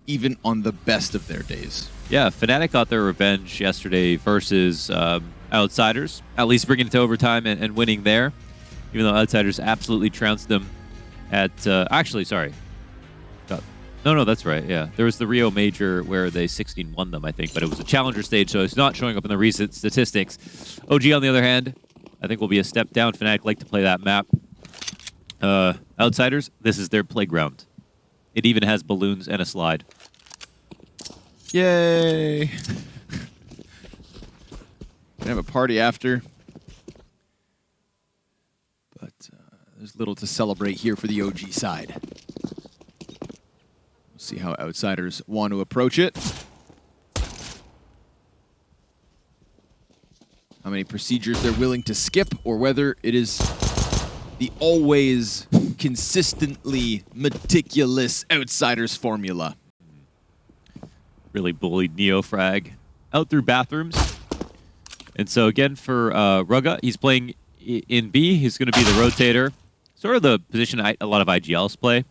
even on the best of their days. Yeah, Fnatic got their revenge yesterday versus Outsiders, at least bringing it to overtime and winning there, even though Outsiders absolutely trounced them at... actually, sorry. No, that's right, yeah. There was the Rio Major where they 16-1 them, I think, but it was a challenger stage, so it's not showing up in the recent statistics. OG, on the other hand, I think will be a step down. Fnatic like to play that map. Outsiders, this is their playground. It even has balloons and a slide. Yay! Gonna have a party after. But there's little to celebrate here for the OG side. We'll see how Outsiders want to approach it. How many procedures they're willing to skip, or whether it is the always consistently meticulous Outsiders formula. Really bullied NEOFRAG out through bathrooms. And so again for Rugga, he's playing in B. He's going to be the rotator. Sort of the position a lot of IGLs play.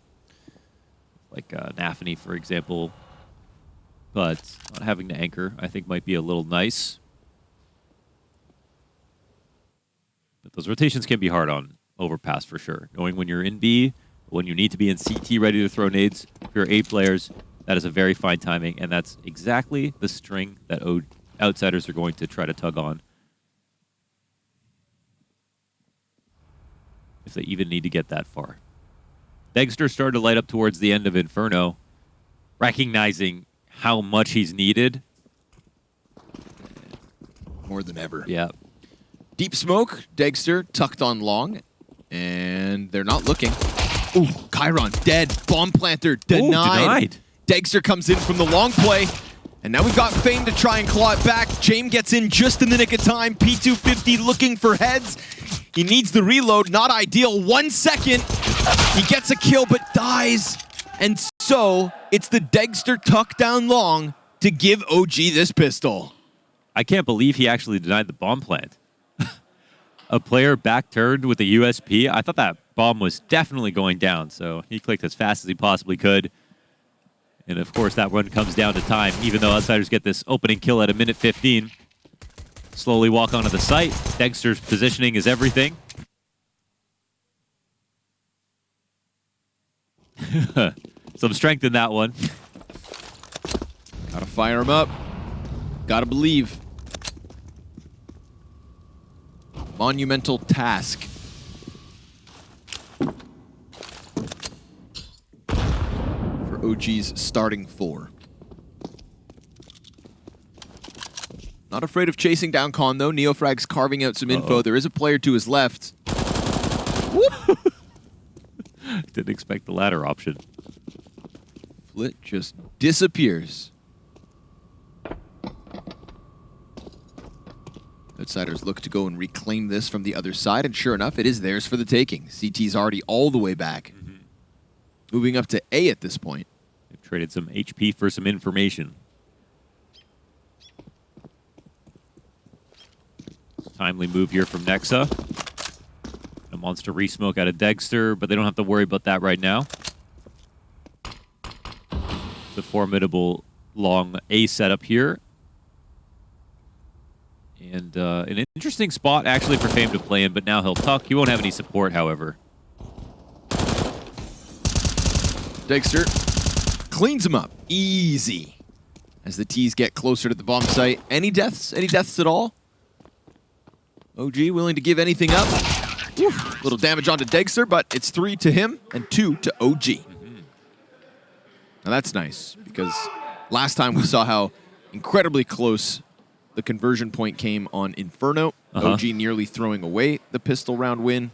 Like Nafany, for example. But not having to anchor, I think, might be a little nice. But those rotations can be hard on Overpass for sure. Knowing when you're in B, when you need to be in CT ready to throw nades, if you're 8 players, that is a very fine timing, and that's exactly the string that Outsiders are going to try to tug on. If they even need to get that far. degster started to light up towards the end of Inferno, recognizing how much he's needed. More than ever. Yeah. Deep smoke, degster tucked on long, and they're not looking. Ooh, Chiron dead. Bomb planter denied. Ooh, denied. degster comes in from the long play, and now we've got Fame to try and claw it back. Jame gets in just in the nick of time. P250 looking for heads. He needs the reload, not ideal. 1 second, he gets a kill but dies. And so, it's the degster tuck down long to give OG this pistol. I can't believe he actually denied the bomb plant. A player back-turned with a USP. I thought that bomb was definitely going down, so he clicked as fast as he possibly could. And of course, that run comes down to time, even though Outsiders get this opening kill at 1:15. Slowly walk onto the site. degster's positioning is everything. Some strength in that one. Gotta fire him up. Gotta believe. Monumental task. For OG's starting 4. Not afraid of chasing down Con, though. NeoFrag's carving out some info. There is a player to his left. Didn't expect the latter option. Flit just disappears. Outsiders look to go and reclaim this from the other side, and sure enough, it is theirs for the taking. CT's already all the way back. Moving up to A at this point. They've traded some HP for some information. Timely move here from Nexa. A monster re-smoke out of degster, but they don't have to worry about that right now. The formidable long A setup here. And an interesting spot actually for Fame to play in, but now he'll tuck. He won't have any support, however. degster cleans him up. Easy. As the T's get closer to the bomb site. Any deaths? Any deaths at all? OG willing to give anything up. Little damage onto degster, but it's 3 to him and 2 to OG. Now that's nice, because last time we saw how incredibly close the conversion point came on Inferno. OG nearly throwing away the pistol round win.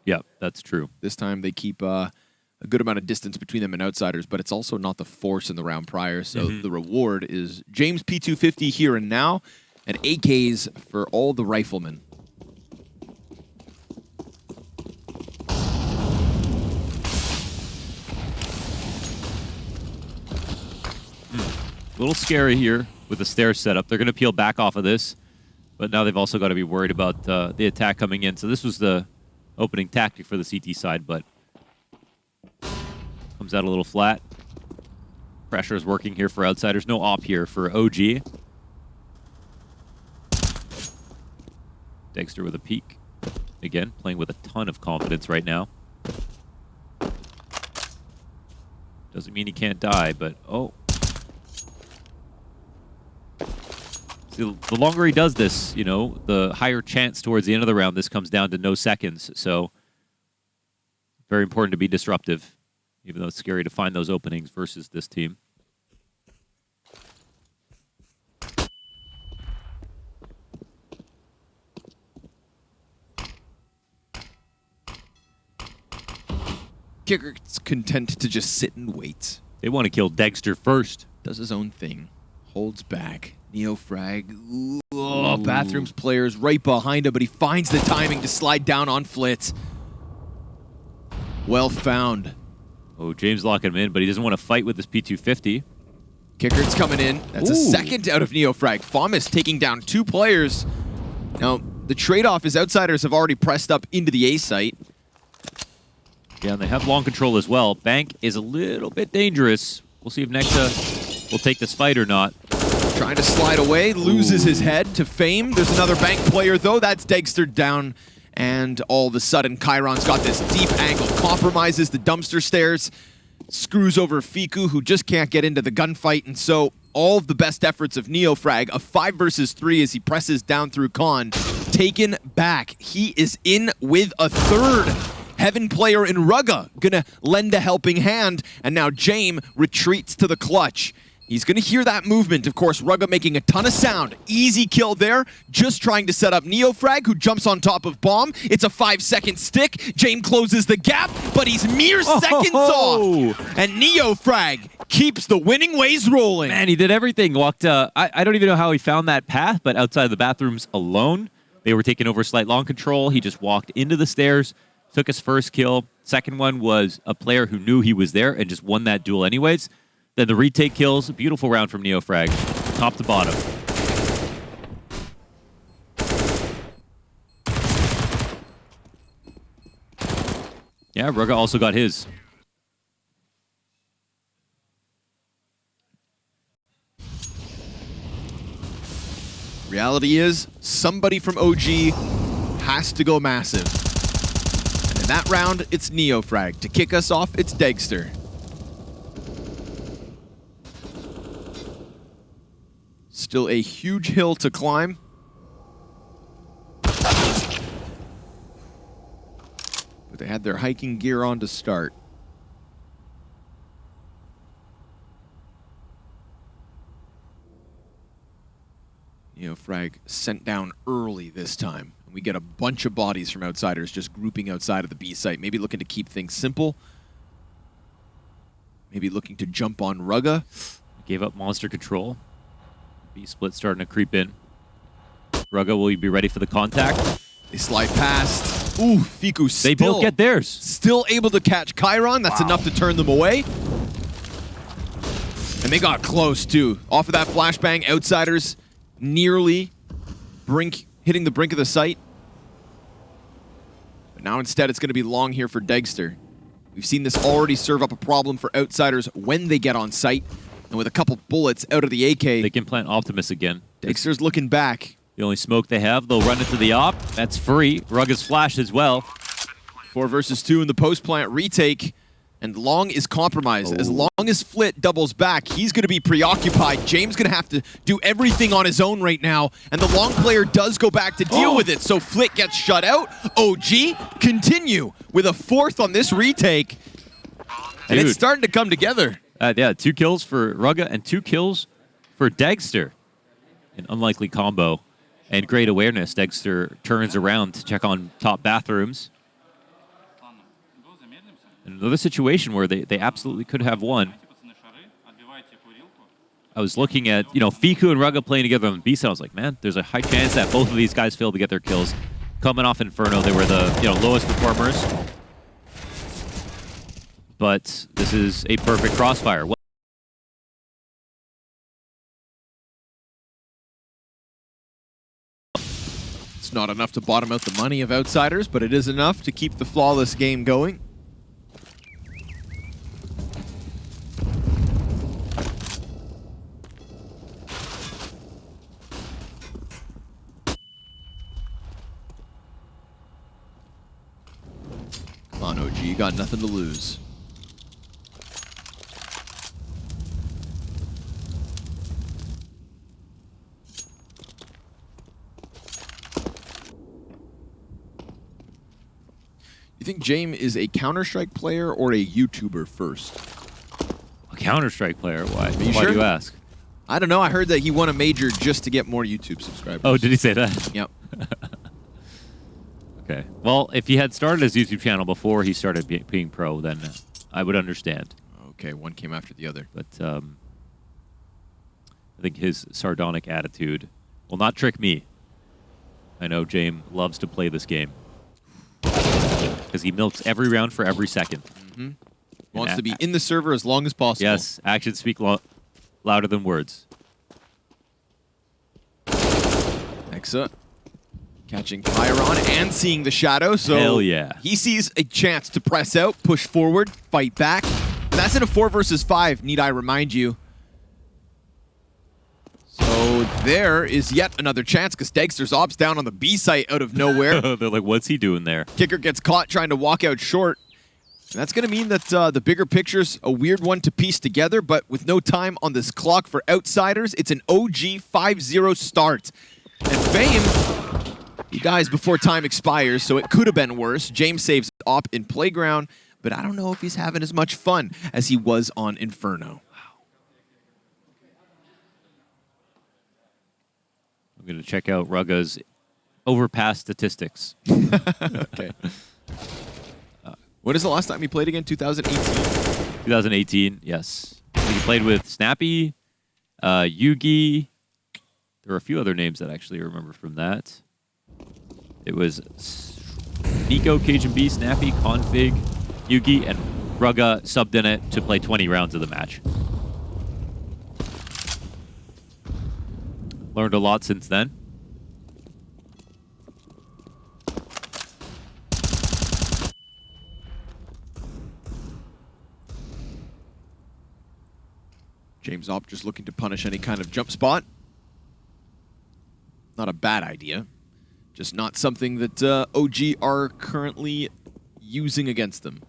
Yeah, that's true. This time they keep a good amount of distance between them and Outsiders, but it's also not the force in the round prior, so the reward is James P250 here and now, and AKs for all the riflemen. A little scary here with the stairs setup. They're going to peel back off of this, but now they've also got to be worried about the attack coming in. So this was the opening tactic for the CT side, but comes out a little flat. Pressure is working here for Outsiders. No op here for OG. Degster with a peek. Again, playing with a ton of confidence right now. Doesn't mean he can't die, but oh. See, the longer he does this, you know, the higher chance towards the end of the round this comes down to no seconds. So very important to be disruptive, even though it's scary to find those openings versus this team. Kicker's content to just sit and wait. They want to kill Degster first. Does his own thing. Holds back. NEOFRAG. Oh, Bathrooms players right behind him, but he finds the timing to slide down on Flitz. Well found. Oh, James locking him in, but he doesn't want to fight with this P250. Kicker's coming in. That's a second out of NEOFRAG. Famas taking down 2 players. Now, the trade-off is Outsiders have already pressed up into the A site. Yeah, and they have long control as well. Bank is a little bit dangerous. We'll see if Nexa will take this fight or not. Trying to slide away, loses his head to Fame. There's another Bank player, though. That's Degster down. And all of a sudden, Chiron's got this deep angle. Compromises the dumpster stairs. Screws over Fiku, who just can't get into the gunfight. And so, all of the best efforts of NEOFRAG, a 5 versus 3 as he presses down through Khan, taken back. He is in with a third. Heaven player in Rugga gonna lend a helping hand, and now Jame retreats to the clutch. He's gonna hear that movement. Of course, Rugga making a ton of sound. Easy kill there, just trying to set up NEOFRAG, who jumps on top of Bomb. It's a 5-second stick. Jame closes the gap, but he's mere seconds off. And NEOFRAG keeps the winning ways rolling. Man, he did everything. Walked, I don't even know how he found that path, but outside the bathrooms alone, they were taking over slight long control. He just walked into the stairs, took his first kill. Second one was a player who knew he was there and just won that duel anyways. Then the retake kills. Beautiful round from NEOFRAG, top to bottom. Yeah, Rugga also got his. Reality is, somebody from OG has to go massive. And in that round, it's NEOFRAG. To kick us off, it's Degster. Still a huge hill to climb. But they had their hiking gear on to start. NEOFRAG sent down early this time. We get a bunch of bodies from Outsiders just grouping outside of the B site. Maybe looking to keep things simple. Maybe looking to jump on Rugga. Gave up monster control. B split starting to creep in. Rugga, will you be ready for the contact? They slide past. Ooh, Fiku still. They both get theirs. Still able to catch Chiron. That's enough to turn them away. And they got close, too. Off of that flashbang, Outsiders nearly hitting the brink of the site. But now instead, it's going to be long here for Degster. We've seen this already serve up a problem for Outsiders when they get on site. And with a couple bullets out of the AK, they can plant Optimus again. Dexter's looking back. The only smoke they have, they'll run into the op. That's free. Rugga's flash as well. 4 versus 2 in the post-plant retake. And Long is compromised. As long as Flit doubles back, he's going to be preoccupied. James going to have to do everything on his own right now. And the Long player does go back to deal with it. So Flit gets shut out. OG continue with a 4th on this retake. And it's starting to come together. Yeah, 2 kills for Rugga and 2 kills for Degster. An unlikely combo. And great awareness. Degster turns around to check on top bathrooms. Another situation where they absolutely could have won. I was looking at, Fiku and Rugga playing together on the B side. I was like, man, there's a high chance that both of these guys fail to get their kills. Coming off Inferno, they were the lowest performers. But this is a perfect crossfire. It's not enough to bottom out the money of Outsiders, but it is enough to keep the flawless game going. OG. You got nothing to lose. You think Jame is a Counter-Strike player or a YouTuber first? A Counter-Strike player? Why? Are you Why sure? do you ask? I don't know. I heard that he won a major just to get more YouTube subscribers. Oh, did he say that? Yep. Okay. Well, if he had started his YouTube channel before he started being pro, then I would understand. Okay, one came after the other. But I think his sardonic attitude will not trick me. I know Jame loves to play this game because he milks every round for every second. Mm-hmm. Wants to be in the server as long as possible. Yes, actions speak louder than words. Nexa catching Chiron and seeing the shadow, so hell yeah. He sees a chance to press out, push forward, fight back. And that's in a 4 versus 5, need I remind you. So there is yet another chance because degster's ops down on the B site out of nowhere. They're like, what's he doing there? Kicker gets caught trying to walk out short. And that's going to mean that the bigger picture's a weird one to piece together, but with no time on this clock for outsiders, it's an OG 5-0 start. And Fame, he dies before time expires, so it could have been worse. James saves op in Playground, but I don't know if he's having as much fun as he was on Inferno. I'm going to check out Rugga's Overpass statistics. Okay. When is the last time he played again? 2018? 2018, yes. He played with Snappy, Yugi. There were a few other names that I actually remember from that. It was Nico, Cajun B, Snappy, Config, Yugi, and Rugga subbed in it to play 20 rounds of the match. Learned a lot since then. James Op just looking to punish any kind of jump spot. Not a bad idea. Just not something that OG are currently using against them.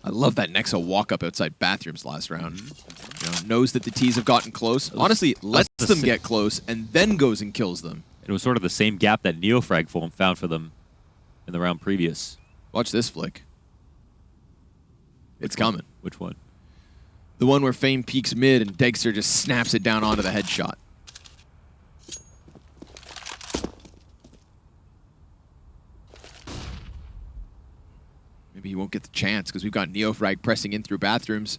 I love that Nexa walk-up outside bathrooms last round. You know, knows that the T's have gotten close. Honestly, lets them get close and then goes and kills them. It was sort of the same gap that NEOFRAG found for them in the round previous. Watch this flick. It's coming. Which one? The one where Fame peeks mid and degster just snaps it down onto the headshot. Maybe he won't get the chance because we've got NEOFRAG pressing in through bathrooms.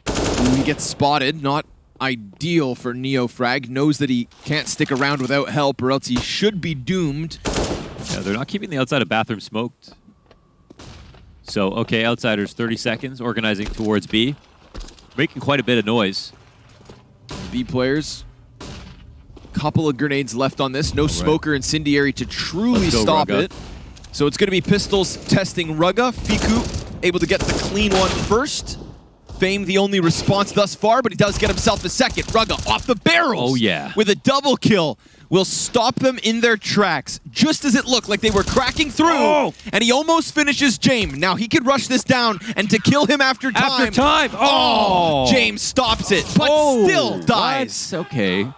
Ooh, he gets spotted. Not ideal for NEOFRAG. Knows that he can't stick around without help or else he should be doomed. Yeah, they're not keeping the outside of bathroom smoked. So, okay, outsiders, 30 seconds, organizing towards B. Making quite a bit of noise. B players, couple of grenades left on this. No smoker incendiary to truly stop it. So it's going to be Pistols testing Rugga. Fiku able to get the clean one first. Fame the only response thus far, but he does get himself a second. Rugga off the barrels. Oh, yeah. With a double kill. Will stop them in their tracks, just as it looked like they were cracking through. Oh. And he almost finishes Jame. Now he could rush this down, and to kill him after time. Oh! Jame stops it, but still dies. What? Okay.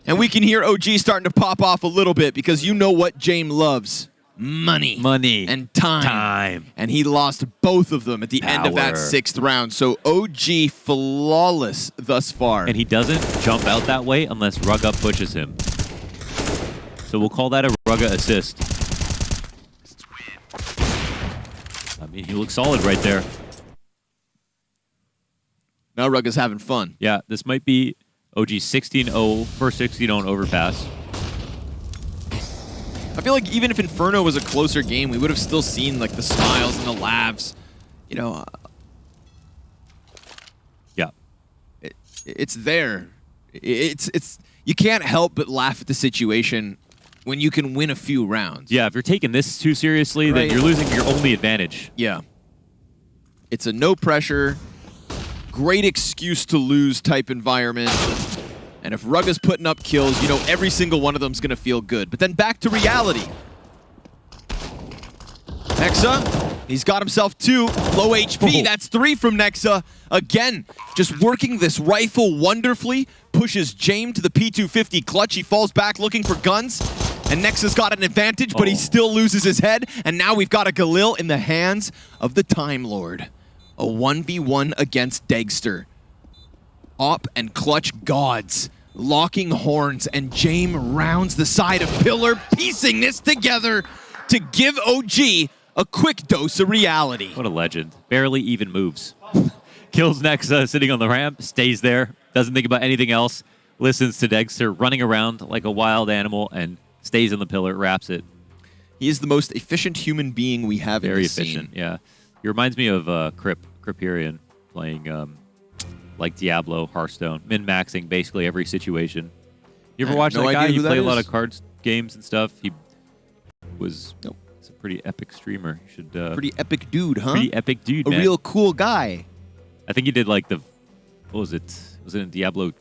And we can hear OG starting to pop off a little bit because you know what Jame loves. Money. Money. And time. And he lost both of them at the end of that 6th round. So OG flawless thus far. And he doesn't jump out that way unless Rugga pushes him. So we'll call that a Rugga assist. I mean, he looks solid right there. Now Rugga's having fun. Yeah, this might be OG's 16-0, first 16-0 in Overpass. I feel like even if Inferno was a closer game, we would have still seen like the smiles and the laughs. You know, yeah, it's there. It's you can't help but laugh at the situation when you can win a few rounds. Yeah, if you're taking this too seriously, then you're losing your only advantage. Yeah, it's a no pressure, great excuse to lose type environment. And if Rugga's putting up kills, you know every single one of them's going to feel good. But then back to reality. Nexa, he's got himself 2. Low HP, Oh. that's 3 from Nexa. Again, just working this rifle wonderfully. Pushes Jame to the P250 clutch. He falls back looking for guns. And Nexa's got an advantage, but he still loses his head. And now we've got a Galil in the hands of the Time Lord. A 1v1 against degster. Op and clutch gods. Locking horns, and Jame rounds the side of Pillar, piecing this together to give OG a quick dose of reality. What a legend. Barely even moves. Kills Nexa sitting on the ramp, stays there, doesn't think about anything else, listens to degster running around like a wild animal, and stays in the pillar, wraps it. He is the most efficient human being we have Very in this efficient, scene. yeah. He reminds me of Cripperian playing like Diablo, Hearthstone, min-maxing basically every situation. You ever watch no that guy? idea He who played that a lot is. of cards pretty epic streamer. You should Pretty epic dude, huh? pretty epic dude, A man. real cool guy. I think he did like what was it? Was it in Diablo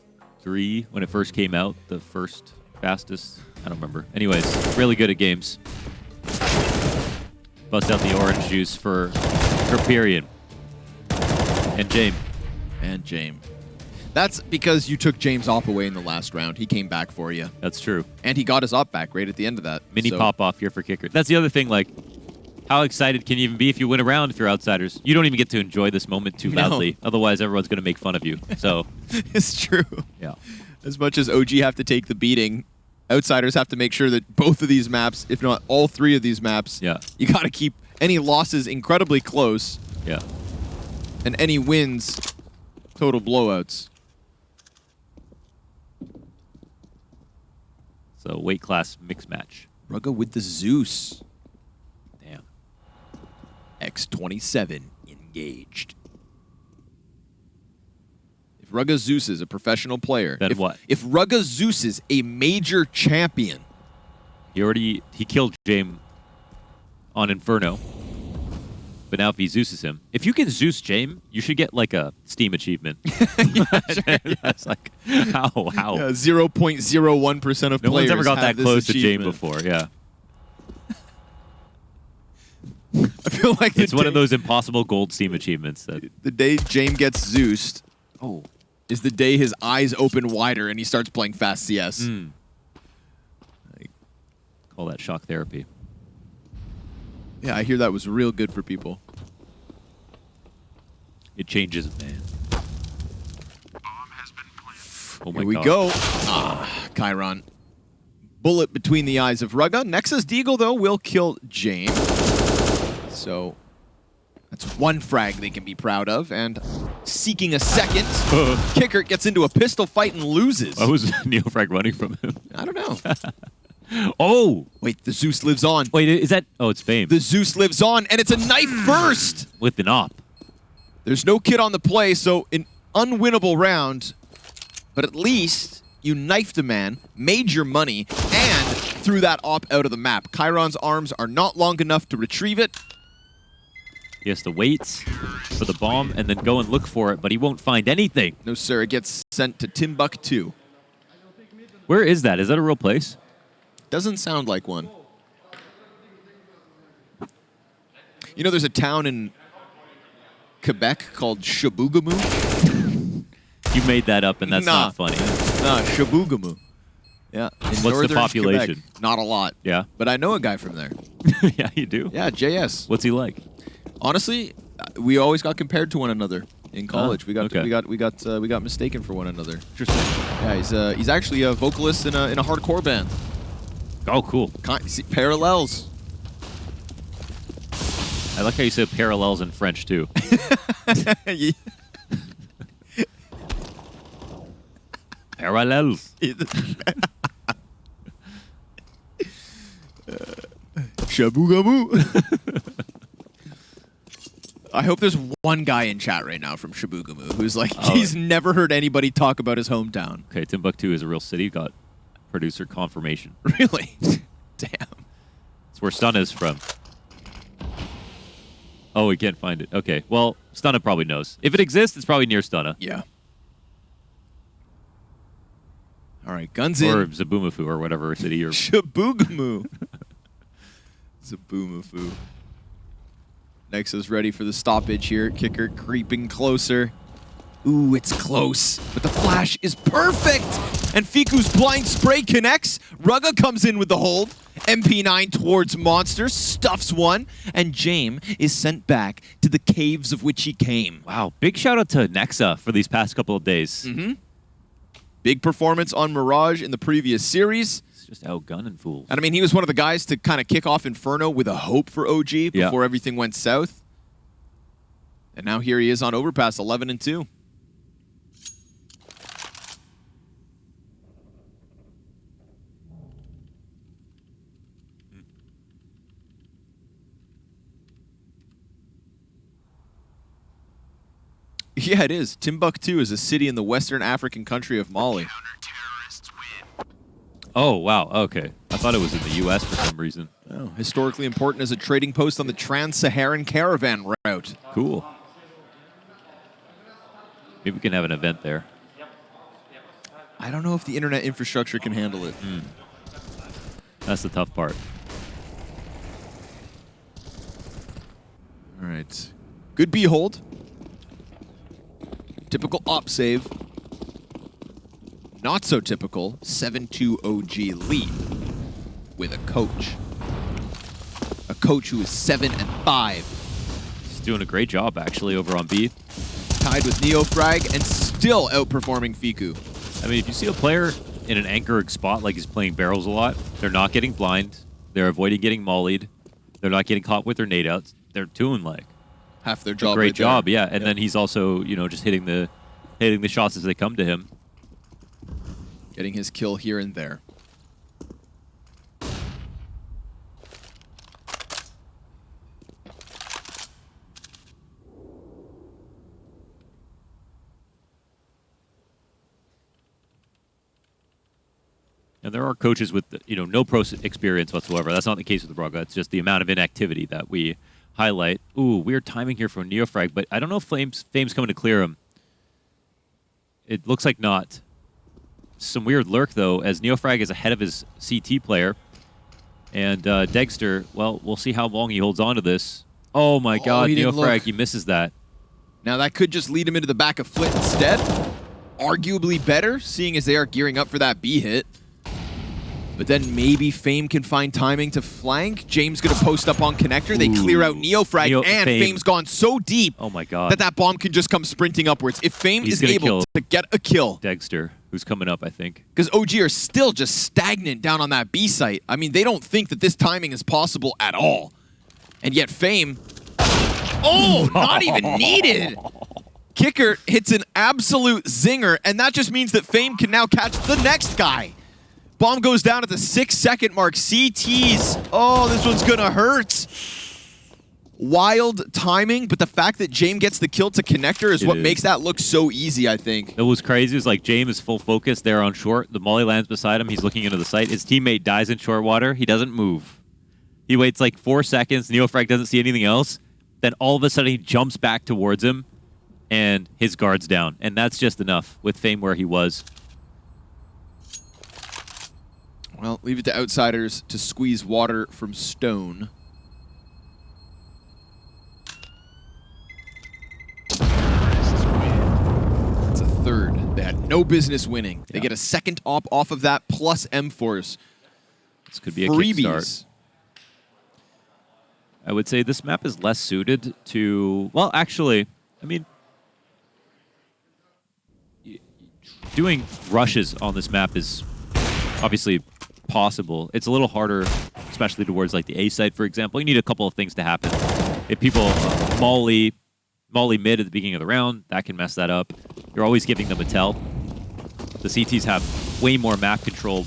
3 when it first came out? The first fastest? I don't remember. Anyways, really good at games. Bust out the orange juice for Cripperian. And Jame. And Jame. That's because you took James' op away in the last round. He came back for you. That's true. And he got his op back right at the end of that. Mini So- pop off here for kicker. That's the other thing, like, how excited can you even be if you win a round if you're outsiders? You don't even get to enjoy this moment too loudly. Otherwise, everyone's going to make fun of you. So, It's true. yeah. As much as OG have to take the beating, outsiders have to make sure that both of these maps, if not all 3 of these maps, Yeah. you got to keep any losses incredibly close Yeah. and any wins total blowouts. So, weight class mix match. Rugga with the Zeus. Damn. X27 engaged. If Rugga Zeus is a professional player, Then if, what? If Rugga Zeus is a major champion, He killed Jame on Inferno. But now if he Zeuses him, if you can Zeus Jame, you should get like a Steam achievement. That's like, how? yeah, 0.01% of No players one's ever got have that this close to Jame achievement. before, yeah. I feel like It's one of those impossible gold Steam achievements that the day Jame gets Zeused is the day his eyes open wider and he starts playing fast CS. call that shock therapy. Yeah, I hear that was real good for people. It changes, man. Oh my Here we God. go. Chiron. Bullet between the eyes of Rugga. Nexa's Deagle, though, will kill Jame. So that's 1 frag they can be proud of. And seeking a second, Kicker gets into a pistol fight and loses. Why was NEOFRAG running from him? I don't know. Oh! Wait, the Zeus lives on. Wait, is that... Oh, it's Fame. The Zeus lives on, and it's a knife first. With an op. There's no kid on the play, so an unwinnable round. But at least you knifed a man, made your money, and threw that op out of the map. Chiron's arms are not long enough to retrieve it. He has to wait for the bomb and then go and look for it, but he won't find anything. No, sir. It gets sent to Timbuktu. Where is that? Is that a real place? Doesn't sound like one. You know, there's a town in Quebec called Chibougamau. You made that up, and that's Nah. not funny. Nah, Chibougamau. Yeah. In What's the northern population? Quebec. Not a lot. Yeah? But I know a guy from there. Yeah, you do? Yeah, JS. What's he like? Honestly, we always got compared to one another in college. We got okay. we got mistaken for one another. Interesting. Yeah, he's actually a vocalist in a hardcore band. Oh, cool. See, parallels. I like how you said parallels in French, too. Parallels. Shaboogamoo. I hope there's one guy in chat right now from Shaboogamoo who's like, he's never heard anybody talk about his hometown. Okay, Timbuktu is a real city. Got producer confirmation. Really? Damn. That's where Stun is from. Oh, we can't find it. Okay, well, Stunna probably knows. If it exists, it's probably near Stunna. Yeah. All right, guns Or in. Zabumafu or whatever city you're... Shaboogamoo. Zaboomafu. Nexa's ready for the stoppage here. Kicker creeping closer. Ooh, it's close, but the flash is perfect! And Fiku's blind spray connects. Rugga comes in with the hold. MP9 towards Monster, stuffs one, and Jame is sent back to the caves of which he came. Wow, big shout out to Nexa for these past couple of days. Big performance on Mirage in the previous series. It's just outgunning fools. And I mean, he was one of the guys to kind of kick off Inferno with a hope for OG before everything went south. And now here he is on Overpass, 11-2. Yeah, it is. Timbuktu is a city in the Western African country of Mali. Oh, wow. Okay. I thought it was in the U.S. for some reason. Oh, historically important as a trading post on the Trans-Saharan caravan route. Cool. Maybe we can have an event there. I don't know if the internet infrastructure can handle it. That's the tough part. All right. Good B-hold. Typical op save. Not so typical 7-2 OG lead with a coach. A coach who is 7-5. He's doing a great job, actually, over on B. Tied with NEOFRAG and still outperforming Fiku. I mean, if you see a player in an anchoring spot like he's playing barrels a lot, they're not getting blind, they're avoiding getting mollied, they're not getting caught with their nade outs, they're doing like half their job. Great job, yeah. And then he's also, you know, just hitting the shots as they come to him. Getting his kill here and there. And there are coaches with, you know, no pro experience whatsoever. That's not the case with Rugga. It's just the amount of inactivity that we highlight. Ooh, weird timing here for NeoFrag, but I don't know if Fame's coming to clear him. It looks like not. Some weird lurk, though, as NeoFrag is ahead of his CT player. And degster, well, we'll see how long he holds on to this. Oh, my God, NeoFrag, he misses that. Now, that could just lead him into the back of Flit instead. Arguably better, seeing as they are gearing up for that B hit. But then maybe Fame can find timing to flank. James going to post up on connector. They clear out NeoFrag, and Fame's gone so deep that bomb can just come sprinting upwards. If Fame is able to get a kill. Degster, who's coming up, I think. Because OG are still just stagnant down on that B site. I mean, they don't think that this timing is possible at all. And yet Fame... Oh, not even needed! Kicker hits an absolute zinger, and that just means that Fame can now catch the next guy. Bomb goes down at the 6-second mark. CTs. Oh, this one's gonna hurt. Wild timing, but the fact that Jame gets the kill to connector is what makes that look so easy, I think. It was crazy. It was like Jame is full focus there on short. The molly lands beside him. He's looking into the site. His teammate dies in short water. He doesn't move. He waits like 4 seconds. NeoFrag doesn't see anything else. Then all of a sudden he jumps back towards him and his guard's down. And that's just enough with Fame where he was. Well, leave it to outsiders to squeeze water from stone. It's a third. They had no business winning. They get a second op off of that, plus M4s. This could be a kickstart. I would say this map is less suited to... Well, actually, I mean... Doing rushes on this map is obviously possible. It's a little harder, especially towards like the A side, for example. You need a couple of things to happen. If people molly mid at the beginning of the round, that can mess that up. You're always giving them a tell. The CTs have way more map control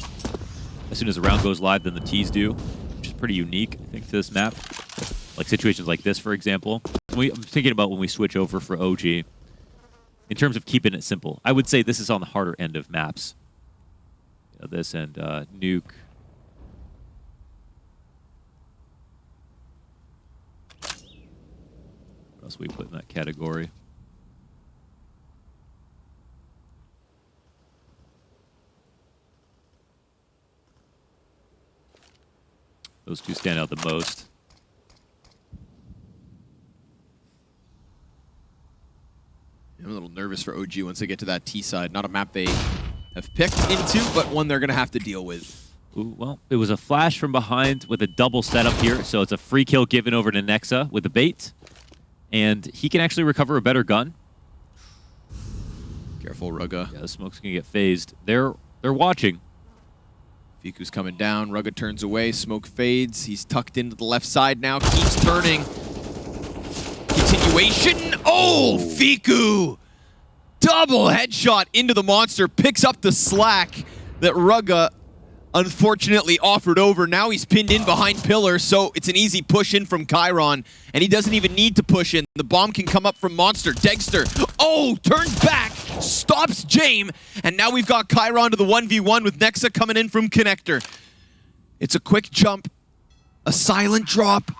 as soon as the round goes live than the Ts do, which is pretty unique, I think, to this map. Like situations like this, for example. I'm thinking about when we switch over for OG. In terms of keeping it simple, I would say this is on the harder end of maps. This and Nuke. What else we put in that category? Those two stand out the most. nervous for OG once they get to that T side. Not a map they have picked into, but one they're going to have to deal with. Ooh, well, it was a flash from behind with a double setup here, so it's a free kill given over to Nexa with the bait. And he can actually recover a better gun. Careful, Rugga. Yeah, the smoke's going to get phased. They're watching. Fiku's coming down. Rugga turns away. Smoke fades. He's tucked into the left side now. Keeps turning. Continuation. Oh, Fiku! Double headshot into the monster. Picks up the slack that Rugga unfortunately offered over. Now he's pinned in behind pillar, so it's an easy push in from Chiron, and he doesn't even need to push in. The bomb can come up from Monster. Degster, oh, turns back, stops Jame, and now we've got Chiron to the 1v1 with Nexa coming in from Connector. It's a quick jump, a silent drop,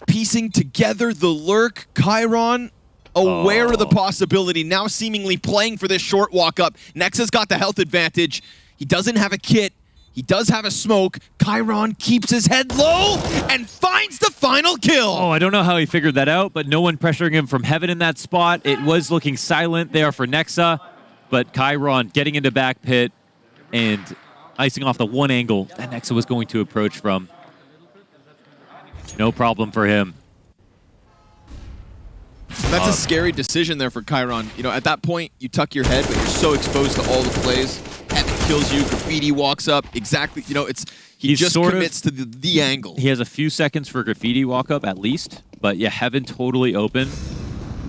piecing together the lurk. Chiron aware of the possibility, now seemingly playing for this short walk up. Nexa's got the health advantage. He doesn't have a kit. He does have a smoke. Chiron keeps his head low and finds the final kill. Oh, I don't know how he figured that out, but no one pressuring him from heaven in that spot. It was looking silent there for Nexa, but Chiron getting into back pit and icing off the one angle that Nexa was going to approach from. No problem for him. That's a scary decision there for Chiron. You know, at that point, you tuck your head, but you're so exposed to all the plays. Heaven kills you, Graffiti walks up. Exactly, you know, he just commits to the angle. He has a few seconds for Graffiti walk up at least, but yeah, Heaven totally open.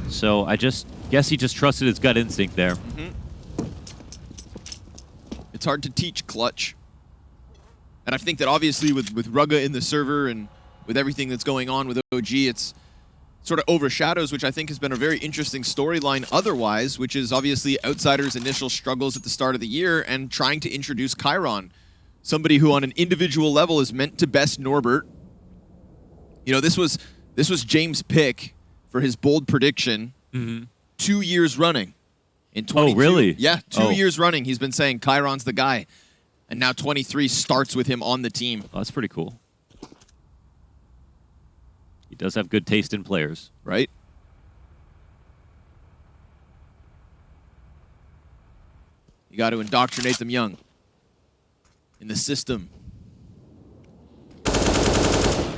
So I just guess he just trusted his gut instinct there. It's hard to teach clutch. And I think that obviously with Rugga in the server and with everything that's going on with OG, it's sort of overshadows, which I think has been a very interesting storyline otherwise, which is obviously Outsiders' initial struggles at the start of the year and trying to introduce Chiron, somebody who on an individual level is meant to best Norbert. You know, this was James' pick for his bold prediction 2 years running. In 22. Oh, really? Yeah, 2 years running. He's been saying Chiron's the guy. And now 23 starts with him on the team. Oh, that's pretty cool. He does have good taste in players. Right? You got to indoctrinate them young. In the system.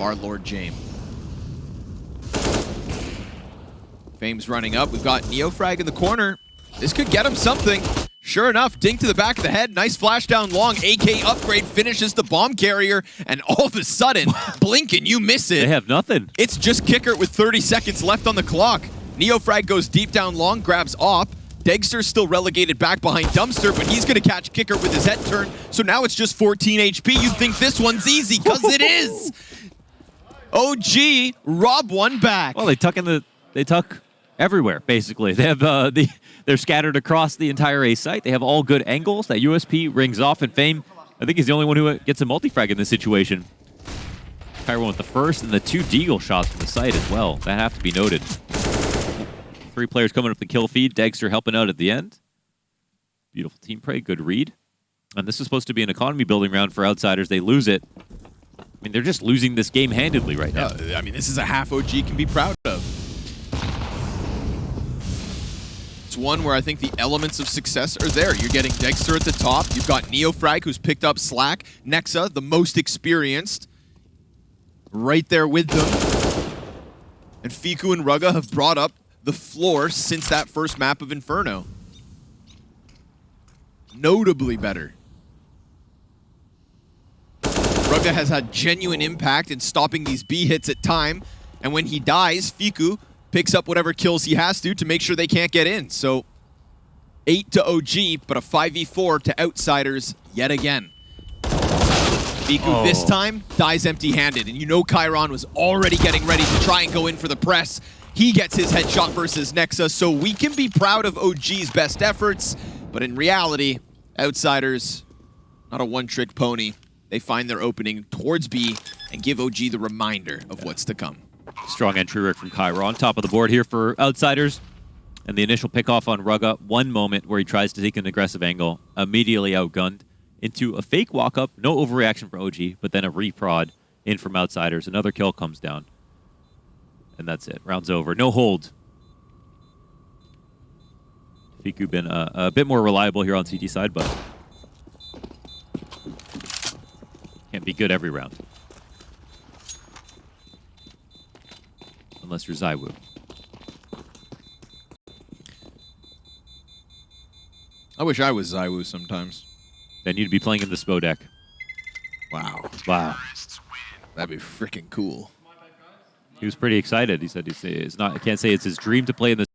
Our Lord Jame. Fame's running up. We've got NEOFRAG in the corner. This could get him something. Sure enough, dink to the back of the head. Nice flash down long. AK upgrade finishes the bomb carrier. And all of a sudden, blink and you miss it. They have nothing. It's just Kicker with 30 seconds left on the clock. NEOFRAG goes deep down long, grabs op. Degster's still relegated back behind Dumpster, but he's going to catch Kicker with his head turn. So now it's just 14 HP. You'd think this one's easy, because it is. OG rob one back. Well, they tuck everywhere, basically. They have they're scattered across the entire A site. They have all good angles. That USP rings off, and Fame, I think he's the only one who gets a multi-frag in this situation. Chiron with the first and the 2 deagle shots from the site as well. That have to be noted. 3 players coming up the kill feed. Degster helping out at the end. Beautiful team play, good read. And this is supposed to be an economy building round for Outsiders. They lose it. I mean, they're just losing this game handedly right now. I mean, this is a half OG can be proud of. It's one where I think the elements of success are there. You're getting Degster at the top. You've got NEOFRAG, who's picked up slack. Nexa, the most experienced, right there with them. And Fiku and Rugga have brought up the floor since that first map of Inferno. Notably better. Rugga has had genuine impact in stopping these B hits at time. And when he dies, Fiku picks up whatever kills he has to make sure they can't get in. So 8 to OG, but a 5v4 to Outsiders yet again. Fiku this time dies empty-handed, and you know Chiron was already getting ready to try and go in for the press. He gets his headshot versus Nexa, so we can be proud of OG's best efforts, but in reality, Outsiders, not a one-trick pony. They find their opening towards B and give OG the reminder of what's to come. Strong entry work from Chiron. Top of the board here for Outsiders. And the initial pickoff on Rugga. One moment where he tries to take an aggressive angle. Immediately outgunned into a fake walk-up. No overreaction for OG, but then a reprod in from Outsiders. Another kill comes down. And that's it. Round's over. No hold. Fiku been a bit more reliable here on CT side, but can't be good every round. Unless you're Zywoo. I wish I was Zywoo sometimes. Then you'd be playing in the SPO deck. Wow. Wow. That'd be freaking cool. He was pretty excited. He said it's not. I can't say it's his dream to play in the.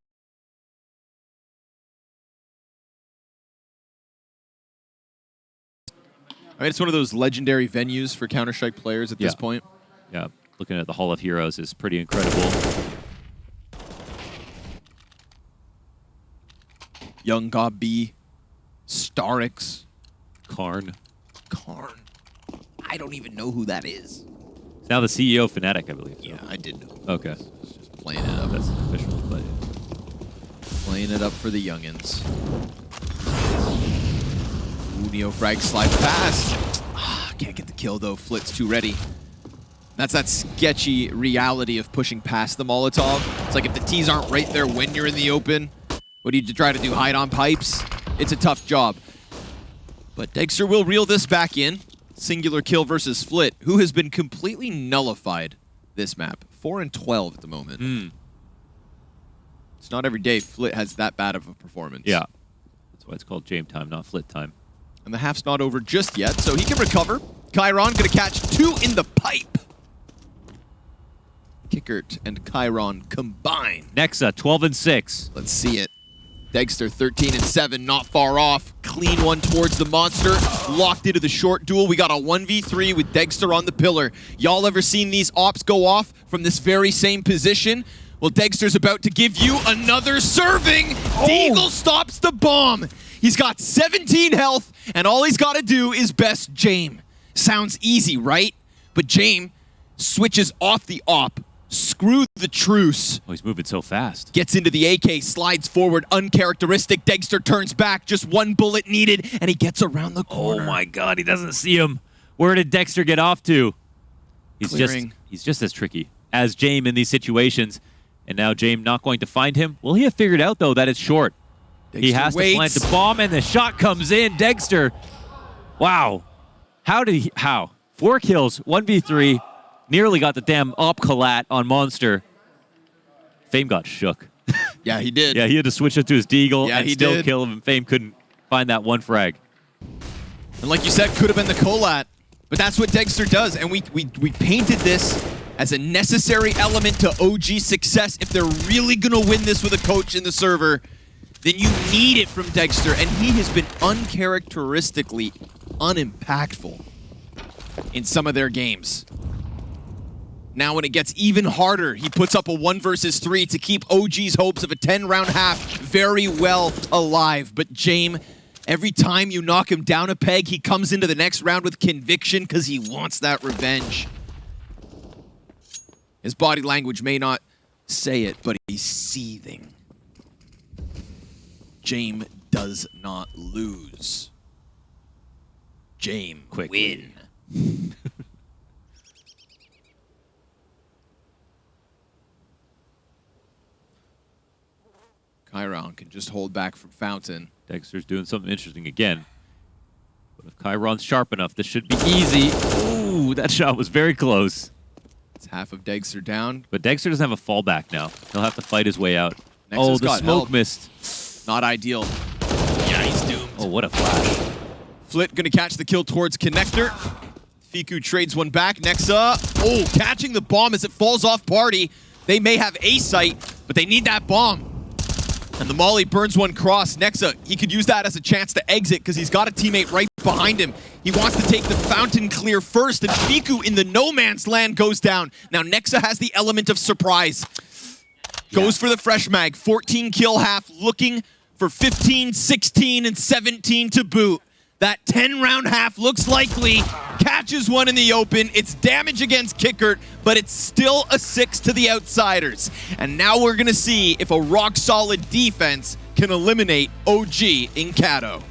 I mean, it's one of those legendary venues for Counter-Strike players at this point. Yeah, looking at the Hall of Heroes is pretty incredible. Young God B, Starix, Karn. I don't even know who that is. It's now the CEO of Fnatic, I believe. So. Yeah, I did know. Okay. Just playing it up. That's official, but Playing it up for the youngins. Ooh, NEOFRAG slides past. Can't get the kill though. Flit's too ready. That's that sketchy reality of pushing past the Molotov. It's like if the T's aren't right there when you're in the open, what do you try to do, hide on pipes? It's a tough job. But degster will reel this back in. Singular kill versus Flit, who has been completely nullified this map. 4 and 12 at the moment. It's not every day Flit has that bad of a performance. yeah. That's why it's called Jame time, not Flit time. And the half's not over just yet, so he can recover. Chiron gonna catch 2 in the pipe. Kickert and Chiron combine. Nexa, 12 and 6. Let's see it. degster 13 and 7, not far off. Clean one towards the monster. Locked into the short duel. We got a 1v3 with degster on the pillar. Y'all ever seen these ops go off from this very same position? Well, degster's about to give you another serving. Deagle stops the bomb. He's got 17 health, and all he's got to do is best Jame. Sounds easy, right? But Jame switches off the op. Screw the truce. Oh, he's moving so fast. Gets into the AK, slides forward, uncharacteristic. degster turns back, just one bullet needed, and he gets around the corner. Oh my god, he doesn't see him. Where did degster get off to? He's just as tricky as Jame in these situations. And now Jame not going to find him. Will he have figured out, though, that it's short? He has to plant the bomb, and the shot comes in. degster. Wow. How? 4 kills, 1v3. Nearly got the damn op collat on Monster. Fame got shook. Yeah, he did. Yeah, he had to switch it to his Deagle and he still did. kill him, and Fame couldn't find that one frag. And like you said, could have been the collat. But that's what degster does. And we painted this as a necessary element to OG success. If they're really going to win this with a coach in the server, then you need it from degster. And he has been uncharacteristically unimpactful in some of their games. Now when it gets even harder, he puts up a 1 versus 3 to keep OG's hopes of a 10-round half very well alive. But Jame, every time you knock him down a peg, he comes into the next round with conviction because he wants that revenge. His body language may not say it, but he's seething. Jame does not lose. Jame win. Chiron can just hold back from Fountain. degster's doing something interesting again. But if Chiron's sharp enough, this should be easy. Ooh, that shot was very close. It's half of degster down. But degster doesn't have a fallback now. He'll have to fight his way out. Nexa's the got smoke help. missed. Not ideal. Yeah, he's doomed. Oh, what a flash. Flit gonna catch the kill towards Connector. Fiku trades one back. Nexa, catching the bomb as it falls off Party. They may have a sight, but they need that bomb. And the molly burns one cross. Nexa, he could use that as a chance to exit because he's got a teammate right behind him. He wants to take the Fountain clear first, and Fiku in the no man's land goes down. Now Nexa has the element of surprise. Goes for the fresh mag. 14 kill half, looking for 15, 16, and 17 to boot. That 10-round half looks likely. Catches one in the open. It's damage against Kickert, but it's still a 6 to the outsiders. And now we're going to see if a rock-solid defense can eliminate OG in Kato.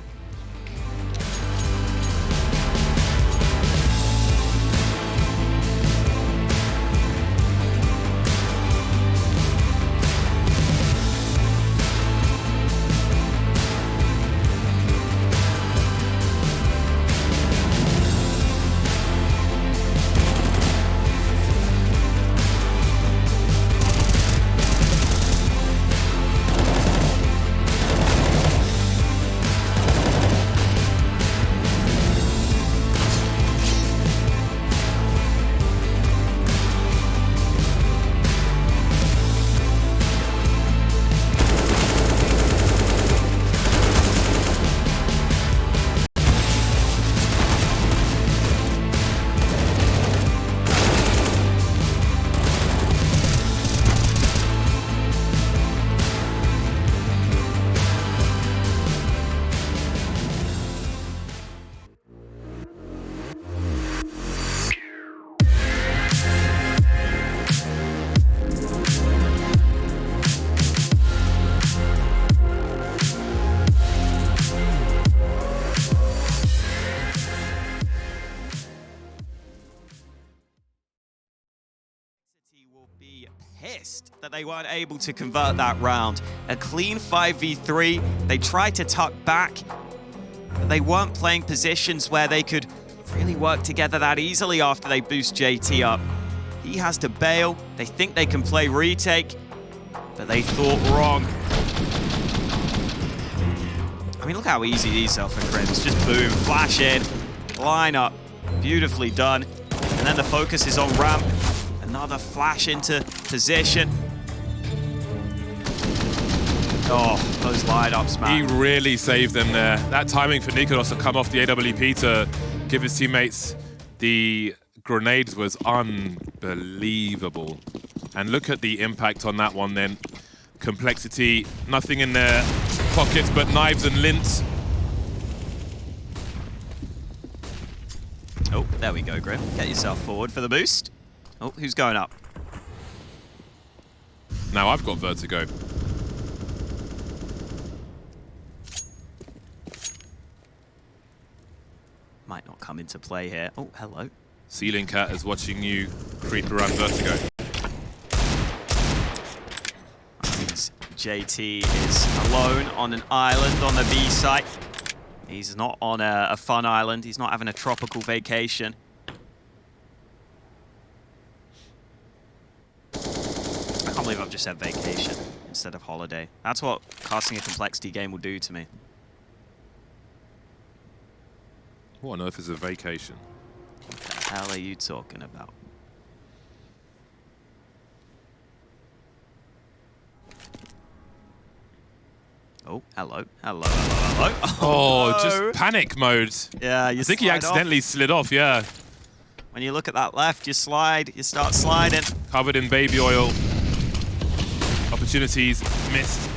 will be pissed that they weren't able to convert that round. A clean 5v3. They tried to tuck back, but they weren't playing positions where they could really work together that easily after they boost JT up. He has to bail. They think they can play retake, but they thought wrong. I mean, look how easy these are for Crims. Just boom, flash in, line up. Beautifully done. And then the focus is on ramp. Another flash into position. Oh, those lineups, man. He really saved them there. That timing for Nikolos to come off the AWP to give his teammates the grenades was unbelievable. And look at the impact on that one then. Complexity, nothing in their pockets but knives and lints. Oh, there we go, Grim. Get yourself forward for the boost. Oh, who's going up? Now I've got vertigo. Might not come into play here. Oh, hello. Ceiling Cat is watching you creep around vertigo. JT is alone on an island on the B site. He's not on a fun island. He's not having a tropical vacation. I can't believe I've just said vacation instead of holiday. That's what casting a complexity game will do to me. What on earth is a vacation? What the hell are you talking about? Oh, hello, hello, hello, hello. Oh, no. Just panic mode. Yeah, you I think he slide accidentally off. slid off, yeah. When you look at that left, you slide, you start sliding. Covered in baby oil. Opportunities missed.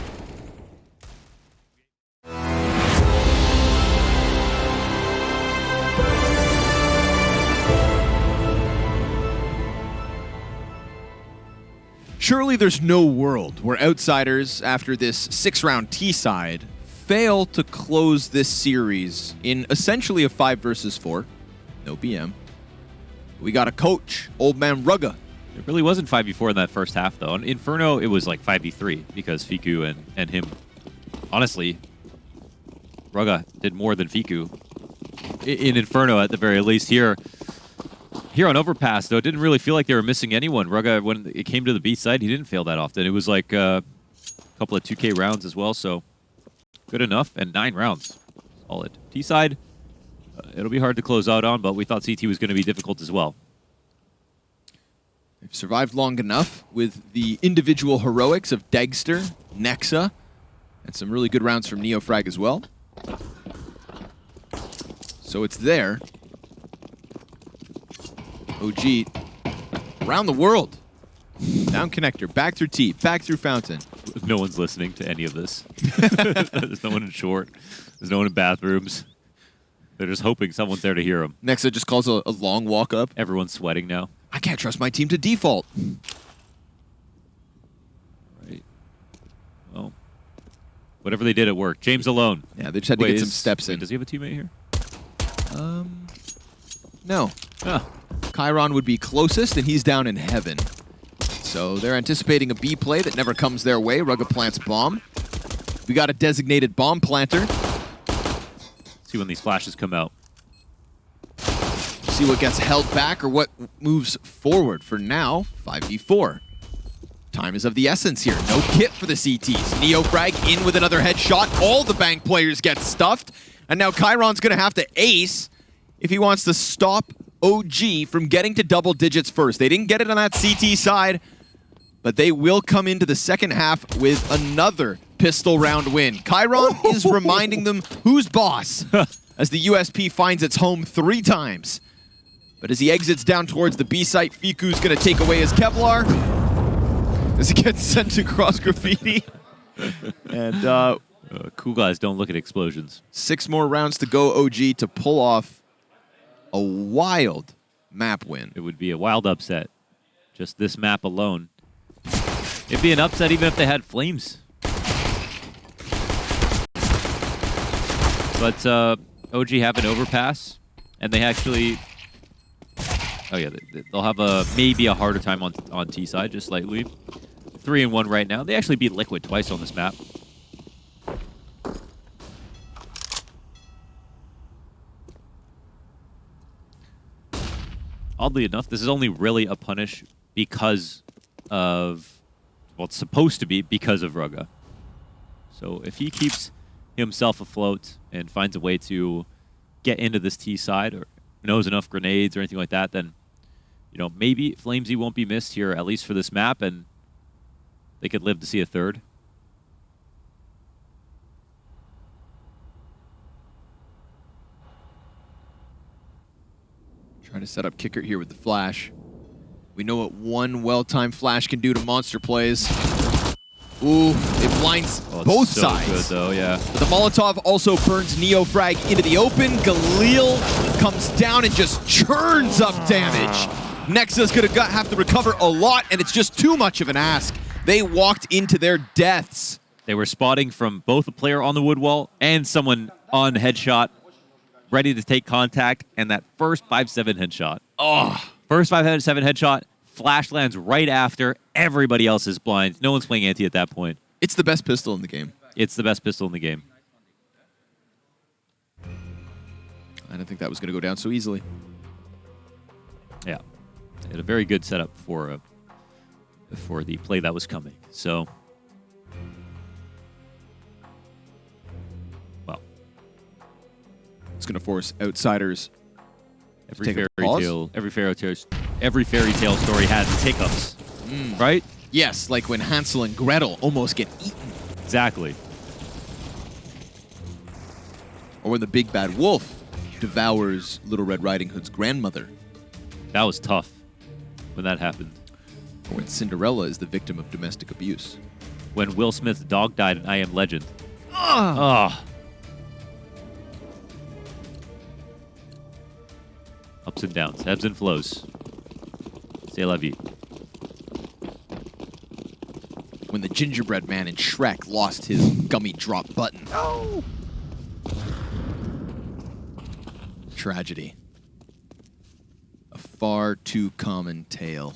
Surely there's no world where Outsiders, after this 6-round T-side, fail to close this series in essentially a 5 versus 4. No BM. We got a coach, Old Man Rugga. It really wasn't 5v4 in that first half, though. On Inferno, it was like 5v3 because Fiku and him, honestly, Rugga did more than Fiku. In Inferno, at the very least. Here on Overpass, though, it didn't really feel like they were missing anyone. Rugga, when it came to the B side, he didn't fail that often. It was like a couple of 2K rounds as well, so good enough. And 9 rounds. Solid. T side, it'll be hard to close out on, but we thought CT was going to be difficult as well. They've survived long enough with the individual heroics of Degster, Nexa, and some really good rounds from NEOFRAG as well. So it's there. OG, around the world. Down connector, back through T, back through Fountain. No one's listening to any of this. There's no one in short. There's no one in bathrooms. They're just hoping someone's there to hear them. Nexa just calls a long walk up. Everyone's sweating now. I can't trust my team to default. Right. Well, whatever they did, it worked. James alone. Yeah, they just had to get some steps in. Does he have a teammate here? No. Oh. Chiron would be closest, and he's down in heaven. So they're anticipating a B play that never comes their way. Rugga plants bomb. We got a designated bomb planter. See when these flashes come out. See what gets held back or what moves forward. For now, 5v4. Time is of the essence here. No kit for the CTs. NEOFRAG in with another headshot. All the bank players get stuffed. And now Chiron's going to have to ace if he wants to stop OG from getting to double digits first. They didn't get it on that CT side, but they will come into the second half with another pistol round win. Chiron is reminding them who's boss as the USP finds its home 3 times. But as he exits down towards the B site, Fiku's going to take away his Kevlar as he gets sent to cross graffiti. And Cool guys don't look at explosions. 6 more rounds to go, OG, to pull off a wild map win. It would be a wild upset. Just this map alone. It'd be an upset even if they had flames. But OG have an overpass, and they actually Oh yeah, they'll have maybe a harder time on T side, just slightly. 3-1 right now. They actually beat Liquid twice on this map. Oddly enough, this is only really a punish because of, well, it's supposed to be because of Rugga. So if he keeps himself afloat and finds a way to get into this T side or knows enough grenades or anything like that, then, you know, maybe Flamesy won't be missed here, at least for this map, and they could live to see a third. Trying to set up Kicker here with the flash. We know what one well-timed flash can do to monster plays. Ooh, it blinds both so sides. Good though, yeah. But the Molotov also burns NEOFRAG into the open. Galil comes down and just churns up damage. Nexa's gonna have to recover a lot, and it's just too much of an ask. They walked into their deaths. They were spotting from both a player on the wood wall and someone on headshot, ready to take contact, and that first 5-7 headshot. Oh, First 5-7 headshot, flash lands right after. Everybody else is blind. No one's playing anti at that point. it's the best pistol in the game. It's the best pistol in the game. I didn't think that was gonna go down so easily. Yeah. They had a very good setup for the play that was coming. So, well, It's gonna force outsiders. every Take a fairy pause? tale, every fairy tale story has hiccups, right? Yes, like when Hansel and Gretel almost get eaten. Exactly. Or when the big bad wolf devours Little Red Riding Hood's grandmother. That was tough when that happened. Or when Cinderella is the victim of domestic abuse. When Will Smith's dog died in IEM Legend. Ah. Ups and downs, ebbs and flows. C'est la vie. When the gingerbread man in Shrek lost his gummy drop button. Oh! Tragedy. A far too common tale.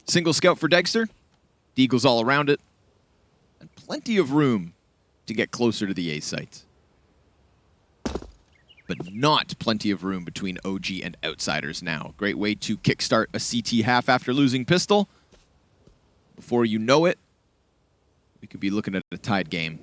Single scout for degster. Deagles all around it. And plenty of room to get closer to the A site. But not plenty of room between OG and outsiders now. Great way to kickstart a CT half after losing pistol. Before you know it, we could be looking at a tied game.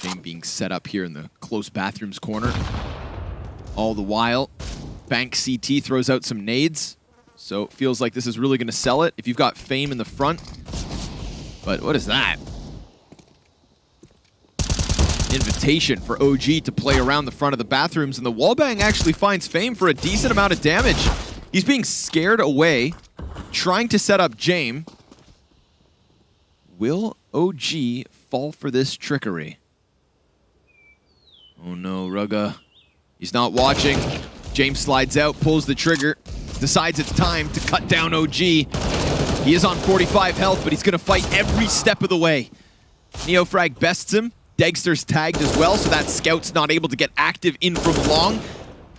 Game being set up here in the close bathrooms corner. All the while, Bank CT throws out some nades, so it feels like this is really going to sell it if you've got Fame in the front. But what is that? Invitation for OG to play around the front of the bathrooms, and the wallbang actually finds Fame for a decent amount of damage. He's being scared away, trying to set up Jame. Will OG fall for this trickery? Oh no, Rugga. He's not watching. James slides out, pulls the trigger, decides it's time to cut down OG. He is on 45 health, but he's going to fight every step of the way. NEOFRAG bests him. Degster's tagged as well, so that scout's not able to get active in from long.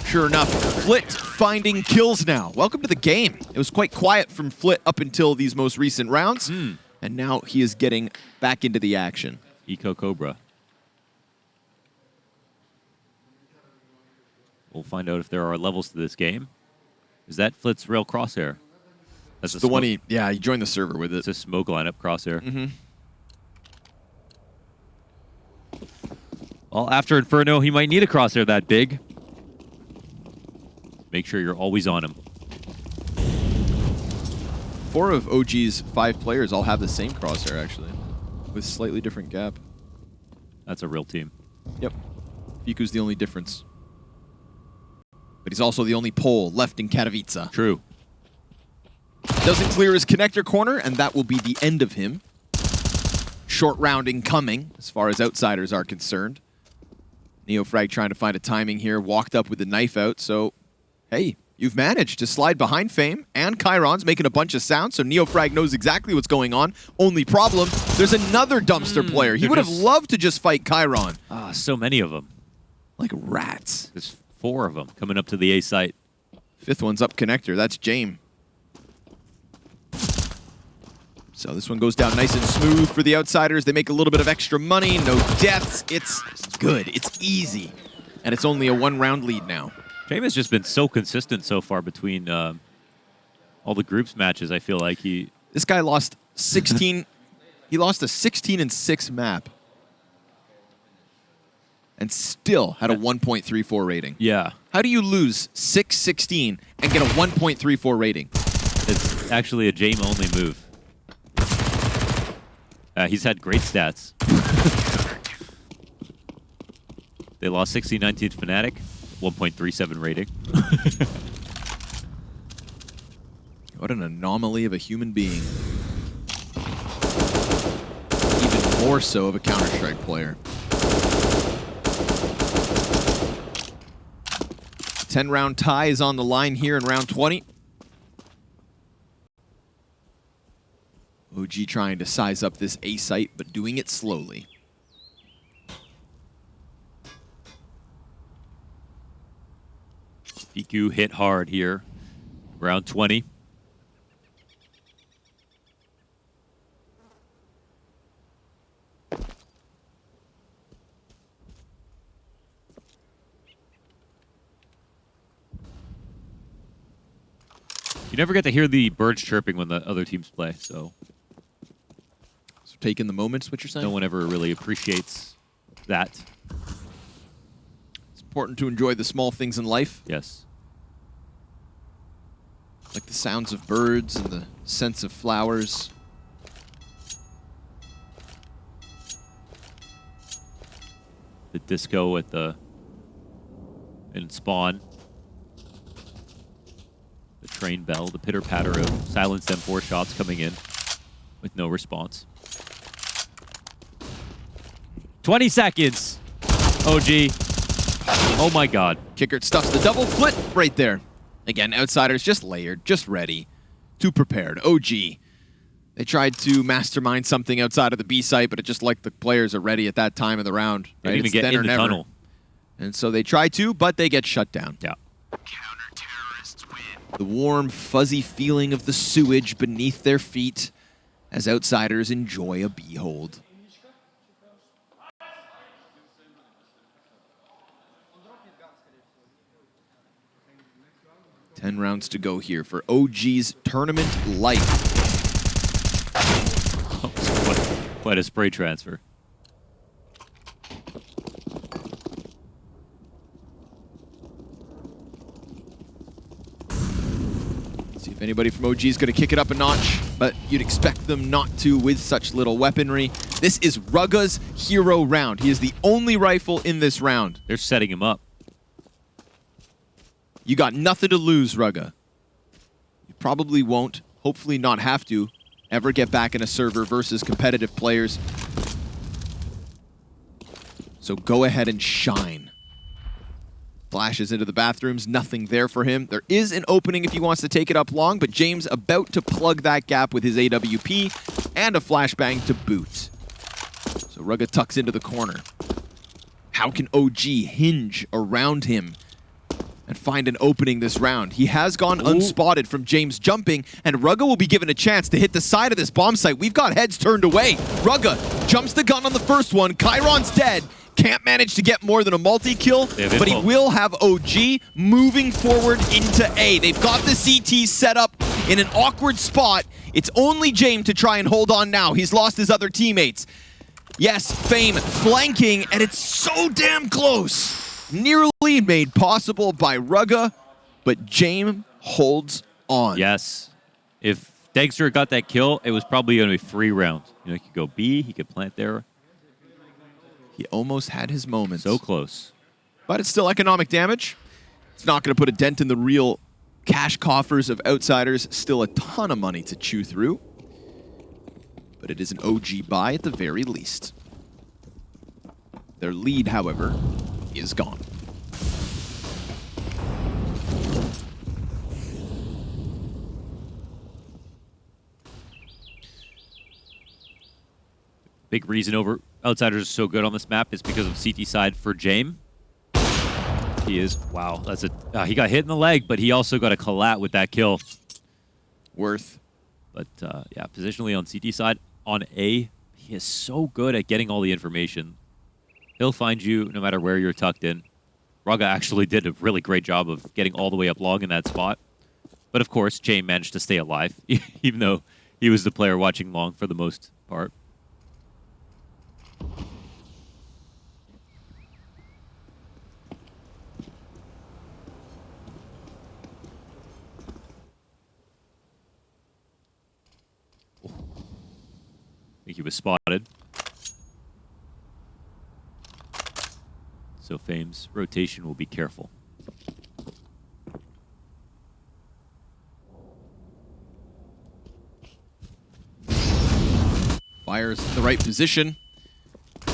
Sure enough, Flit finding kills now. Welcome to the game. It was quite quiet from Flit up until these most recent rounds, and now he is getting back into the action. Eco Cobra. We'll find out if there are levels to this game. Is that Flit's real crosshair? That's The one he joined the server with it. It's a smoke lineup crosshair. Mm-hmm. Well, after Inferno, he might need a crosshair that big. Make sure you're always on him. 4 of OG's 5 players all have the same crosshair, actually, with slightly different gap. That's a real team. Yep. Fiku's the only difference. But he's also the only Pole left in Katowice. True. Doesn't clear his connector corner, and that will be the end of him. Short rounding coming, as far as outsiders are concerned. NEOFRAG trying to find a timing here, walked up with the knife out, so hey, you've managed to slide behind Fame, and Chiron's making a bunch of sounds, so NEOFRAG knows exactly what's going on. Only problem, there's another dumpster player. He would have loved to just fight Chiron. Ah, so many of them. Like rats. There's 4 of them coming up to the A site. 5th one's up connector, that's Jame. So this one goes down nice and smooth for the Outsiders. They make a little bit of extra money, no deaths. It's good, it's easy. And it's only a 1-round lead now. Jame has just been so consistent so far between all the groups matches. I feel like This guy lost 16. He lost a 16-6 map. And still had a 1.34 rating. Yeah. How do you lose 6-16 and get a 1.34 rating? It's actually a Jame-only move. He's had great stats. They lost 16-19 to Fnatic, 1.37 rating. What an anomaly of a human being. Even more so of a Counter-Strike player. 10-round tie is on the line here in round 20. OG trying to size up this A site, but doing it slowly. PQ hit hard here. Round 20. You never get to hear the birds chirping when the other teams play, so taking the moments, what you're saying? no one ever really appreciates that. It's important to enjoy the small things in life, Yes. like the sounds of birds and the scents of flowers. The disco at in spawn. The train bell, the pitter patter of silenced M4 shots coming in with no response. 20 seconds. OG. Oh my god. Kicker stuffs the double flip right there. Again, Outsiders just layered, just ready, too prepared. OG. They tried to mastermind something outside of the B site, but it just like the players are ready at that time of the round. Right? They didn't even It's get then in or the never. tunnel. And so they try to, but they get shut down. Yeah. The warm, fuzzy feeling of the sewage beneath their feet as Outsiders enjoy a behold. 10 rounds to go here for OG's tournament life. Quite a spray transfer. See if anybody from OG is going to kick it up a notch, but you'd expect them not to with such little weaponry. This is Rugga's hero round. He is the only rifle in this round. They're setting him up. You got nothing to lose, Rugga. You probably won't, hopefully not have to, ever get back in a server versus competitive players. So go ahead and shine. Flashes into the bathrooms, nothing there for him. There is an opening if he wants to take it up long, but James about to plug that gap with his AWP and a flashbang to boot. So Rugga tucks into the corner. How can OG hinge around him and find an opening this round? He has gone unspotted from James jumping, and Rugga will be given a chance to hit the side of this bomb site. We've got heads turned away. Rugga jumps the gun on the first one. Chiron's dead. Can't manage to get more than a multi-kill, but he will have OG moving forward into A. They've got the CT set up in an awkward spot. It's only Jame to try and hold on now. He's lost his other teammates. Yes, Fame flanking, and it's so damn close. Nearly made possible by Rugga, but Jame holds on. Yes. If degster got that kill, it was probably going to be free round. You know, he could go B, he could plant there. He almost had his moments. So close. But it's still economic damage. It's not going to put a dent in the real cash coffers of Outsiders. Still a ton of money to chew through. But it is an OG buy at the very least. Their lead, however, is gone. Big reason Outsiders is so good on this map is because of CT side for Jame. He is, wow, that's he got hit in the leg, but he also got a collat with that kill. Worth. But yeah, positionally on CT side, on A, he is so good at getting all the information. He'll find you no matter where you're tucked in. Raga actually did a really great job of getting all the way up long in that spot. But of course, Jame managed to stay alive, even though he was the player watching long for the most part. I think he was spotted. So Fame's rotation will be careful. Fires in the right position.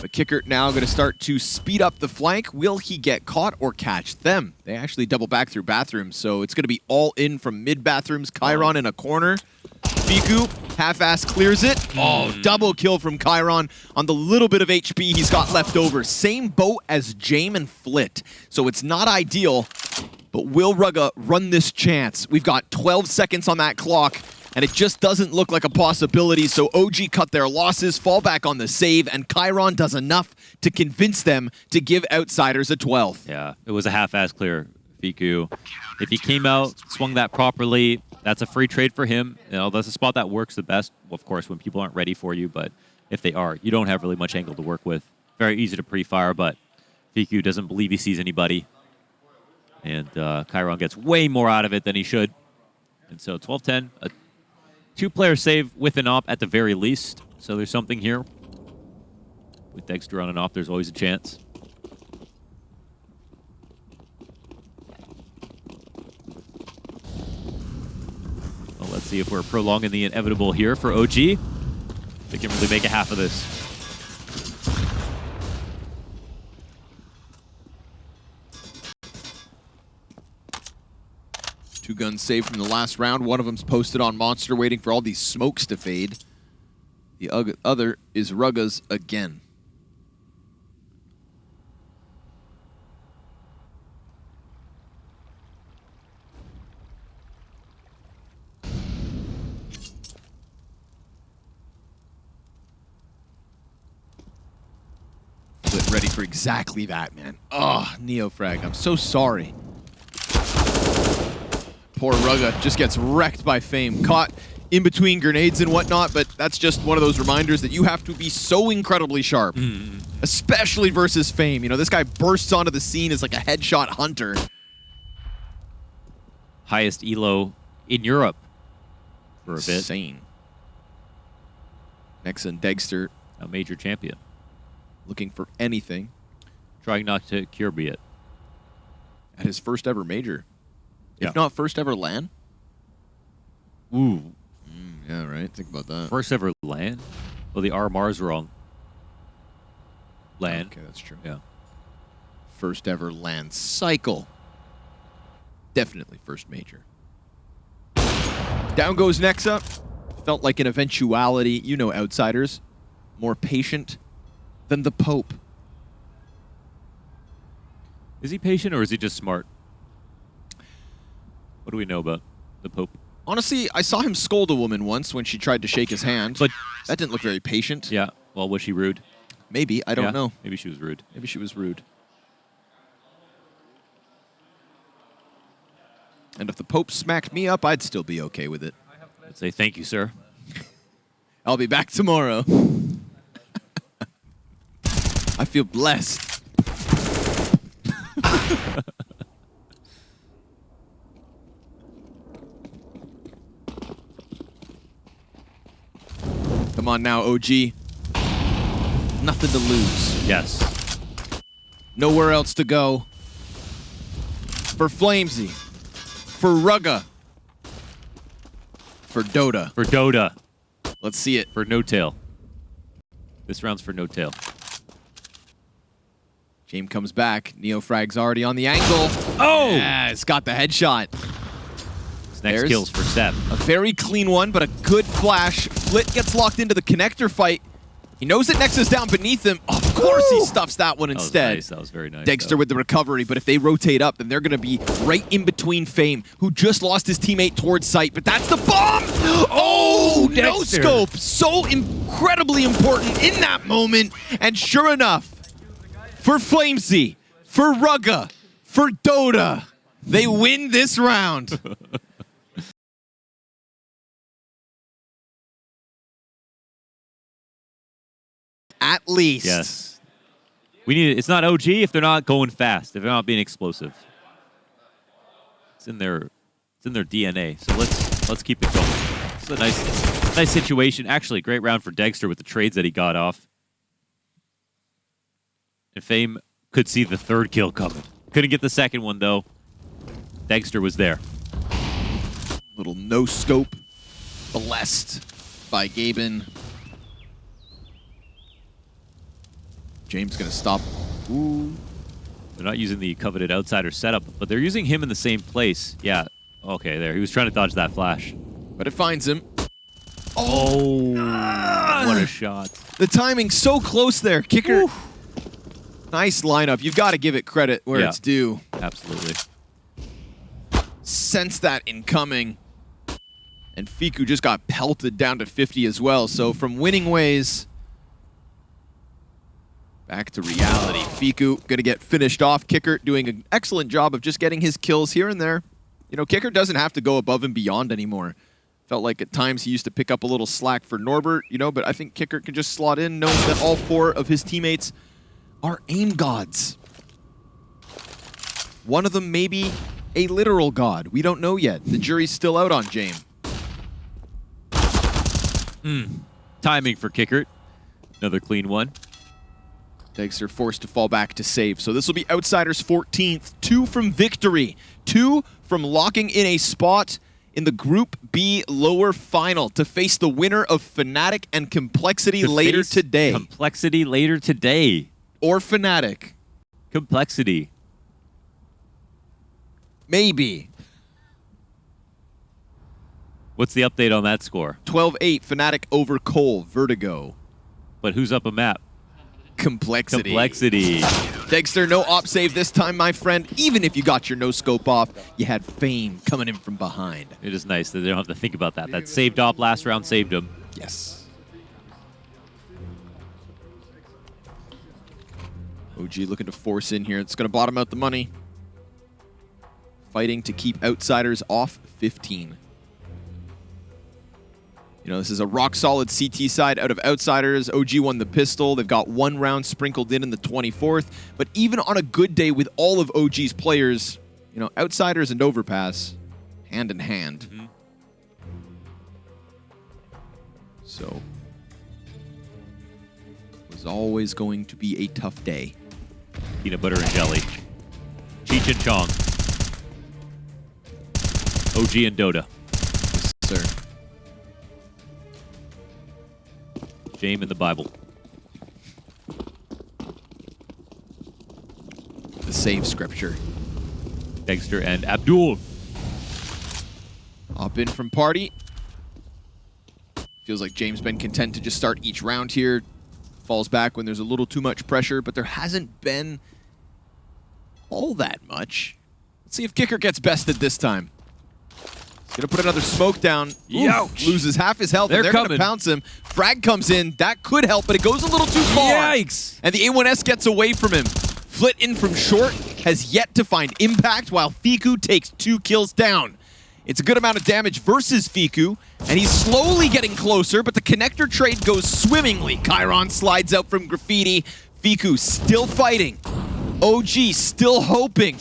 But Kicker now going to start to speed up the flank. Will he get caught or catch them? They actually double back through bathrooms, so it's going to be all in from mid bathrooms. Chiron in a corner. Fiku, half-ass clears it. Oh, double kill from Chiron on the little bit of HP he's got left over. Same boat as Jame and Flit, so it's not ideal. But will Rugga run this chance? We've got 12 seconds on that clock, and it just doesn't look like a possibility, so OG cut their losses, fall back on the save, and Chiron does enough to convince them to give Outsiders a 12th. Yeah, it was a half-ass clear, Fiku. If he came out, swung that properly, that's a free trade for him. You know, that's a spot that works the best, of course, when people aren't ready for you, but if they are, you don't have really much angle to work with. Very easy to pre-fire, but Fiku doesn't believe he sees anybody. And Chiron gets way more out of it than he should. And so 12-10, a two-player save with an op at the very least. So there's something here. With degster on an op, there's always a chance. Well, let's see if we're prolonging the inevitable here for OG. They can really make a half of this. Two guns saved from the last round. One of them's posted on Monster, waiting for all these smokes to fade. The other is Rugga's again. Ready for exactly that, man. Oh, NEOFRAG, I'm so sorry. Poor Rugga just gets wrecked by Fame. Caught in between grenades and whatnot, but that's just one of those reminders that you have to be so incredibly sharp. Especially versus Fame. You know, this guy bursts onto the scene as like a headshot hunter. Highest elo in Europe for a bit. Insane. Nexa and degster. A major champion. Looking for anything. Trying not to Kirby it. At his first ever major. Yeah. If not first ever LAN. Ooh. Yeah, right. Think about that. First ever LAN? Well, the RMR's wrong. LAN. Okay, that's true. Yeah. First ever LAN cycle. Definitely first major. Down goes Nexa. Felt like an eventuality. You know Outsiders. More patient than the Pope. Is he patient or is he just smart? What do we know about the Pope? Honestly, I saw him scold a woman once when she tried to shake his hand. But that didn't look very patient. yeah, well, was she rude? Maybe, I don't know. Maybe she was rude. Maybe she was rude. And if the Pope smacked me up, I'd still be okay with it. I'd say thank you, sir. I'll be back tomorrow. I feel blessed. Come on now, OG. Nothing to lose. Yes. Nowhere else to go. For Flamesy. For Rugga. For Dota. For Dota. Let's see it. For No Tail. This round's for No Tail. Jame comes back. NEOFRAG's already on the angle. Oh! Yeah, it's got the headshot. Next There's kills for Seth. a very clean one, but a good flash. Flit gets locked into the connector fight. He knows that Nexa's down beneath him. Of course he stuffs that one instead. That was very nice. Degster with the recovery, but if they rotate up, then they're going to be right in between Fame, who just lost his teammate towards sight. But that's the bomb! Oh, no Degster. scope! So incredibly important in that moment. And sure enough, for Flamesy, for Rugga, for Dota, they win this round. At least. Yes. We need it's not OG if they're not going fast, if they're not being explosive. It's in their DNA. So let's keep it going. It's a nice situation. Actually, great round for Degster with the trades that he got off. And Fame could see the third kill coming. Couldn't get the second one though. Degster was there. Little no scope, blessed by Gaben. James gonna stop. Ooh. They're not using the coveted outsider setup, but they're using him in the same place. Yeah. Okay, there. He was trying to dodge that flash. But it finds him. Oh, what a shot. The timing so close there. Kicker. Ooh. Nice lineup. You've got to give it credit where it's due. Absolutely. Sense that incoming. And Fiku just got pelted down to 50 as well. So from winning ways, back to reality. Fiku going to get finished off. Kicker doing an excellent job of just getting his kills here and there. You know, Kicker doesn't have to go above and beyond anymore. Felt like at times he used to pick up a little slack for Norbert, you know, but I think Kicker can just slot in knowing that all 4 of his teammates are aim gods. One of them may be a literal god. We don't know yet. The jury's still out on Jame. Timing for Kicker. Another clean one. Degster forced to fall back to save. So this will be Outsiders 14th. 2 from victory. 2 from locking in a spot in the Group B lower final to face the winner of Fnatic and Complexity later today. Complexity later today. Or Fnatic. Complexity. Maybe. What's the update on that score? 12-8, Fnatic over Cole, Vertigo. But who's up a map? Complexity. Complexity. Degster, no op save this time, my friend. Even if you got your no-scope off, you had Fame coming in from behind. It is nice that they don't have to think about that. That saved op last round saved him. Yes. OG looking to force in here. It's going to bottom out the money. Fighting to keep Outsiders off 15. You know, this is a rock-solid CT side out of Outsiders. OG won the pistol. They've got 1 round sprinkled in the 24th. But even on a good day with all of OG's players, you know, Outsiders and Overpass, hand in hand. So, it was always going to be a tough day. Peanut butter and jelly. Cheech and Chong. OG and Dota. Yes, sir. Jame in the Bible. The save scripture. Degster and Abdul. Hop in from party. Feels like James been content to just start each round here. Falls back when there's a little too much pressure, but there hasn't been all that much. Let's see if Kicker gets bested this time. He's gonna put another smoke down. Ouch. Loses half his health. They're gonna coming. pounce him. Frag comes in. That could help, but it goes a little too far. Yikes. And the A1S gets away from him. Flit in from short, has yet to find impact, while Fiku takes 2 kills down. It's a good amount of damage versus Fiku, and he's slowly getting closer, but the connector trade goes swimmingly. Chiron slides out from Graffiti. Fiku still fighting. OG still hoping.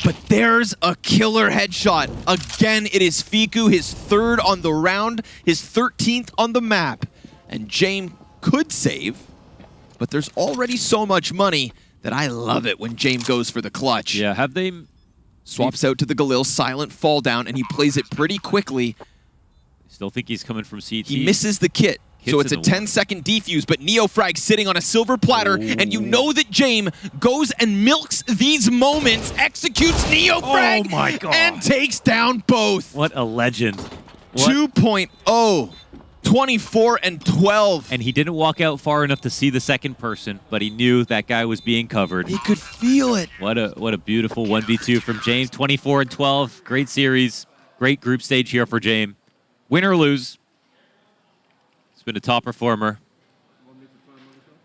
But there's a killer headshot. Again, it is Fiku, his 3rd on the round, his 13th on the map. And Jame could save, but there's already so much money that I love it when Jame goes for the clutch. Yeah, have they... Swaps out to the Galil, silent fall down, and he plays it pretty quickly. Still think he's coming from CT. He misses the kit. So it's a 10-second defuse, but NEOFRAG sitting on a silver platter, and you know that Jame goes and milks these moments, executes NEOFRAG, Oh my God. and takes down both. What a legend. What? 2.0, 24 and 12. And he didn't walk out far enough to see the second person, but he knew that guy was being covered. He could feel it. What a beautiful 1v2 from Jame. 24 and 12. Great series. Great group stage here for Jame. Win or lose. He's been a top performer.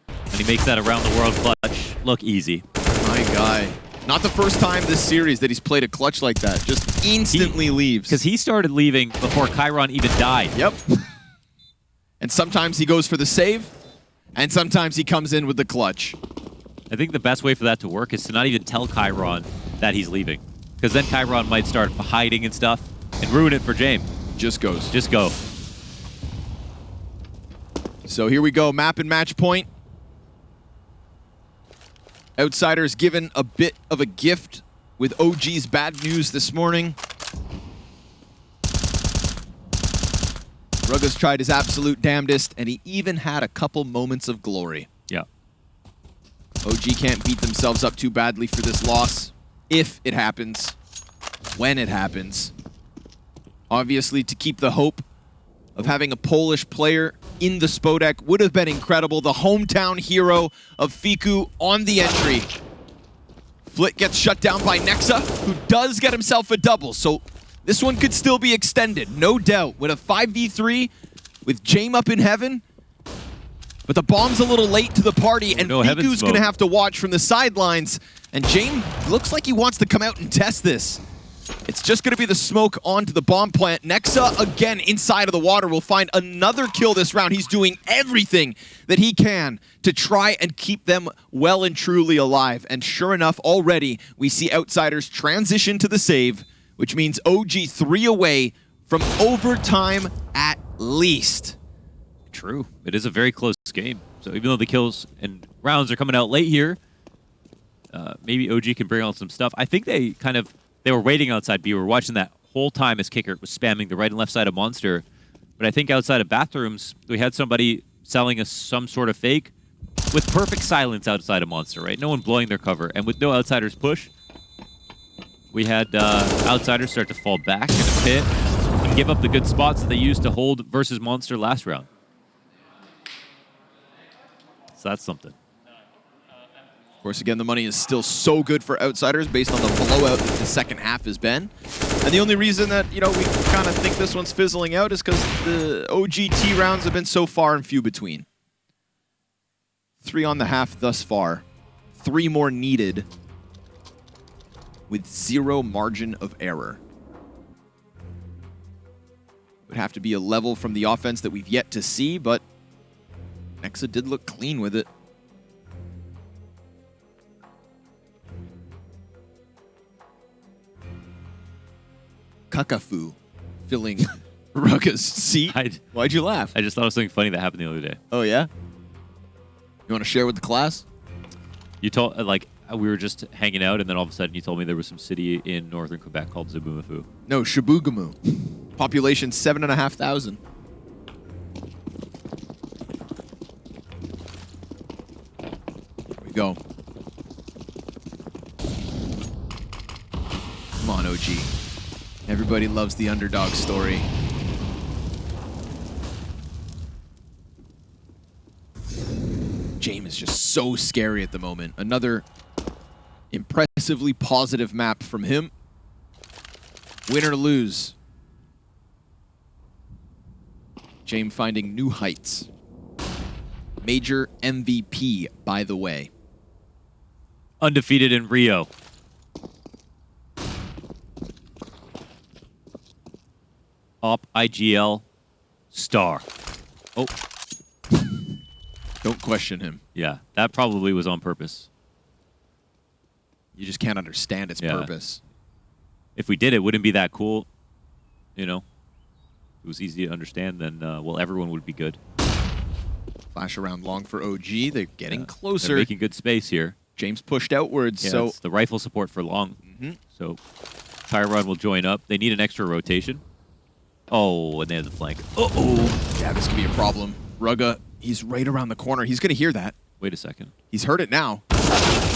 And he makes that around the world clutch look easy. My guy. Not the first time this series that he's played a clutch like that. Just instantly leaves. Because he started leaving before Chiron even died. Yep. And sometimes he goes for the save, and sometimes he comes in with the clutch. I think the best way for that to work is to not even tell Chiron that he's leaving. Because then Chiron might start hiding and stuff and ruin it for Jame. Just goes. Just go. So here we go, map and match point. Outsiders given a bit of a gift with OG's bad news this morning. Ruggles tried his absolute damnedest, and he even had a couple moments of glory. Yeah. OG can't beat themselves up too badly for this loss, if it happens, when it happens. Obviously, to keep the hope of having a Polish player in the Spodek would have been incredible. The hometown hero of Fiku on the entry. Flit gets shut down by Nexa, who does get himself a double, so this one could still be extended, no doubt, with a 5v3 with Jame up in heaven. But the bomb's a little late to the party, and Fiku's going to have to watch from the sidelines. And Jame looks like he wants to come out and test this. It's just going to be the smoke onto the bomb plant. Nexa, again, inside of the water, will find another kill this round. He's doing everything that he can to try and keep them well and truly alive. And sure enough, already, we see Outsiders transition to the save, which means OG 3 away from overtime at least. True. It is a very close game. So even though the kills and rounds are coming out late here, maybe OG can bring on some stuff. I think they were waiting outside B. We were watching that whole time as Kicker was spamming the right and left side of Monster. But I think outside of bathrooms, we had somebody selling us some sort of fake with perfect silence outside of Monster, right? No one blowing their cover. And with no Outsiders push, we had Outsiders start to fall back in a pit and give up the good spots that they used to hold versus Monster last round. So that's something. Of course, again, the money is still so good for Outsiders based on the blowout that the second half has been. And the only reason that, we kind of think this one's fizzling out is because the OGT rounds have been so far and few between. 3 on the half thus far. 3 more needed with 0 margin of error. Would have to be a level from the offense that we've yet to see, but Nexa did look clean with it. Kakafu filling Rucka's seat. Why'd you laugh? I just thought of something funny that happened the other day. Oh, yeah? You want to share with the class? You told, we were just hanging out, and then all of a sudden you told me there was some city in northern Quebec called Zabumafu. No, Shabugamu. Population 7,500. There we go. Come on, OG. Everybody loves the underdog story. Jame is just so scary at the moment. Another impressively positive map from him. Win or lose. Jame finding new heights. Major MVP, by the way. Undefeated in Rio. Op IGL star. Oh. Don't question him. Yeah, that probably was on purpose. You just can't understand its purpose. If we did, it wouldn't be that cool. If it was easy to understand, then, everyone would be good. Flash around long for OG. They're getting closer. They're making good space here. James pushed outwards, Yeah, so it's the rifle support for long. So Chiron will join up. They need an extra rotation. Oh, and they have the flank. Uh-oh. Yeah, this could be a problem. Rugga, he's right around the corner. He's going to hear that. Wait a second. He's heard it now.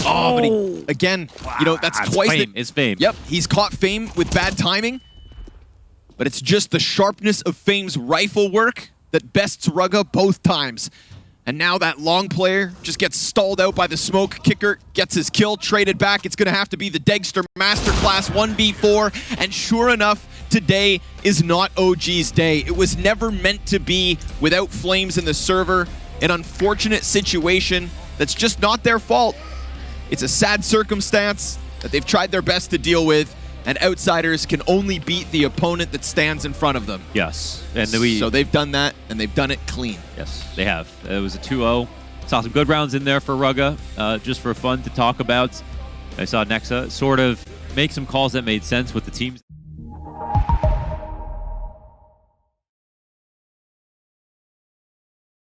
Oh, but he, again, you know, that's twice. Fame. It's Fame. Yep, he's caught Fame with bad timing. But it's just the sharpness of Fame's rifle work that bests Rugga both times. And now that long player just gets stalled out by the smoke. Kicker gets his kill, traded back. It's going to have to be the Degster Masterclass 1v4. And sure enough, today is not OG's day. It was never meant to be without Flames in the server. An unfortunate situation that's just not their fault. It's a sad circumstance that they've tried their best to deal with. And Outsiders can only beat the opponent that stands in front of them. Yes. And So they've done that, and they've done it clean. Yes, they have. It was a 2-0. Saw some good rounds in there for Rugga, just for fun to talk about. I saw Nexa sort of make some calls that made sense with the teams.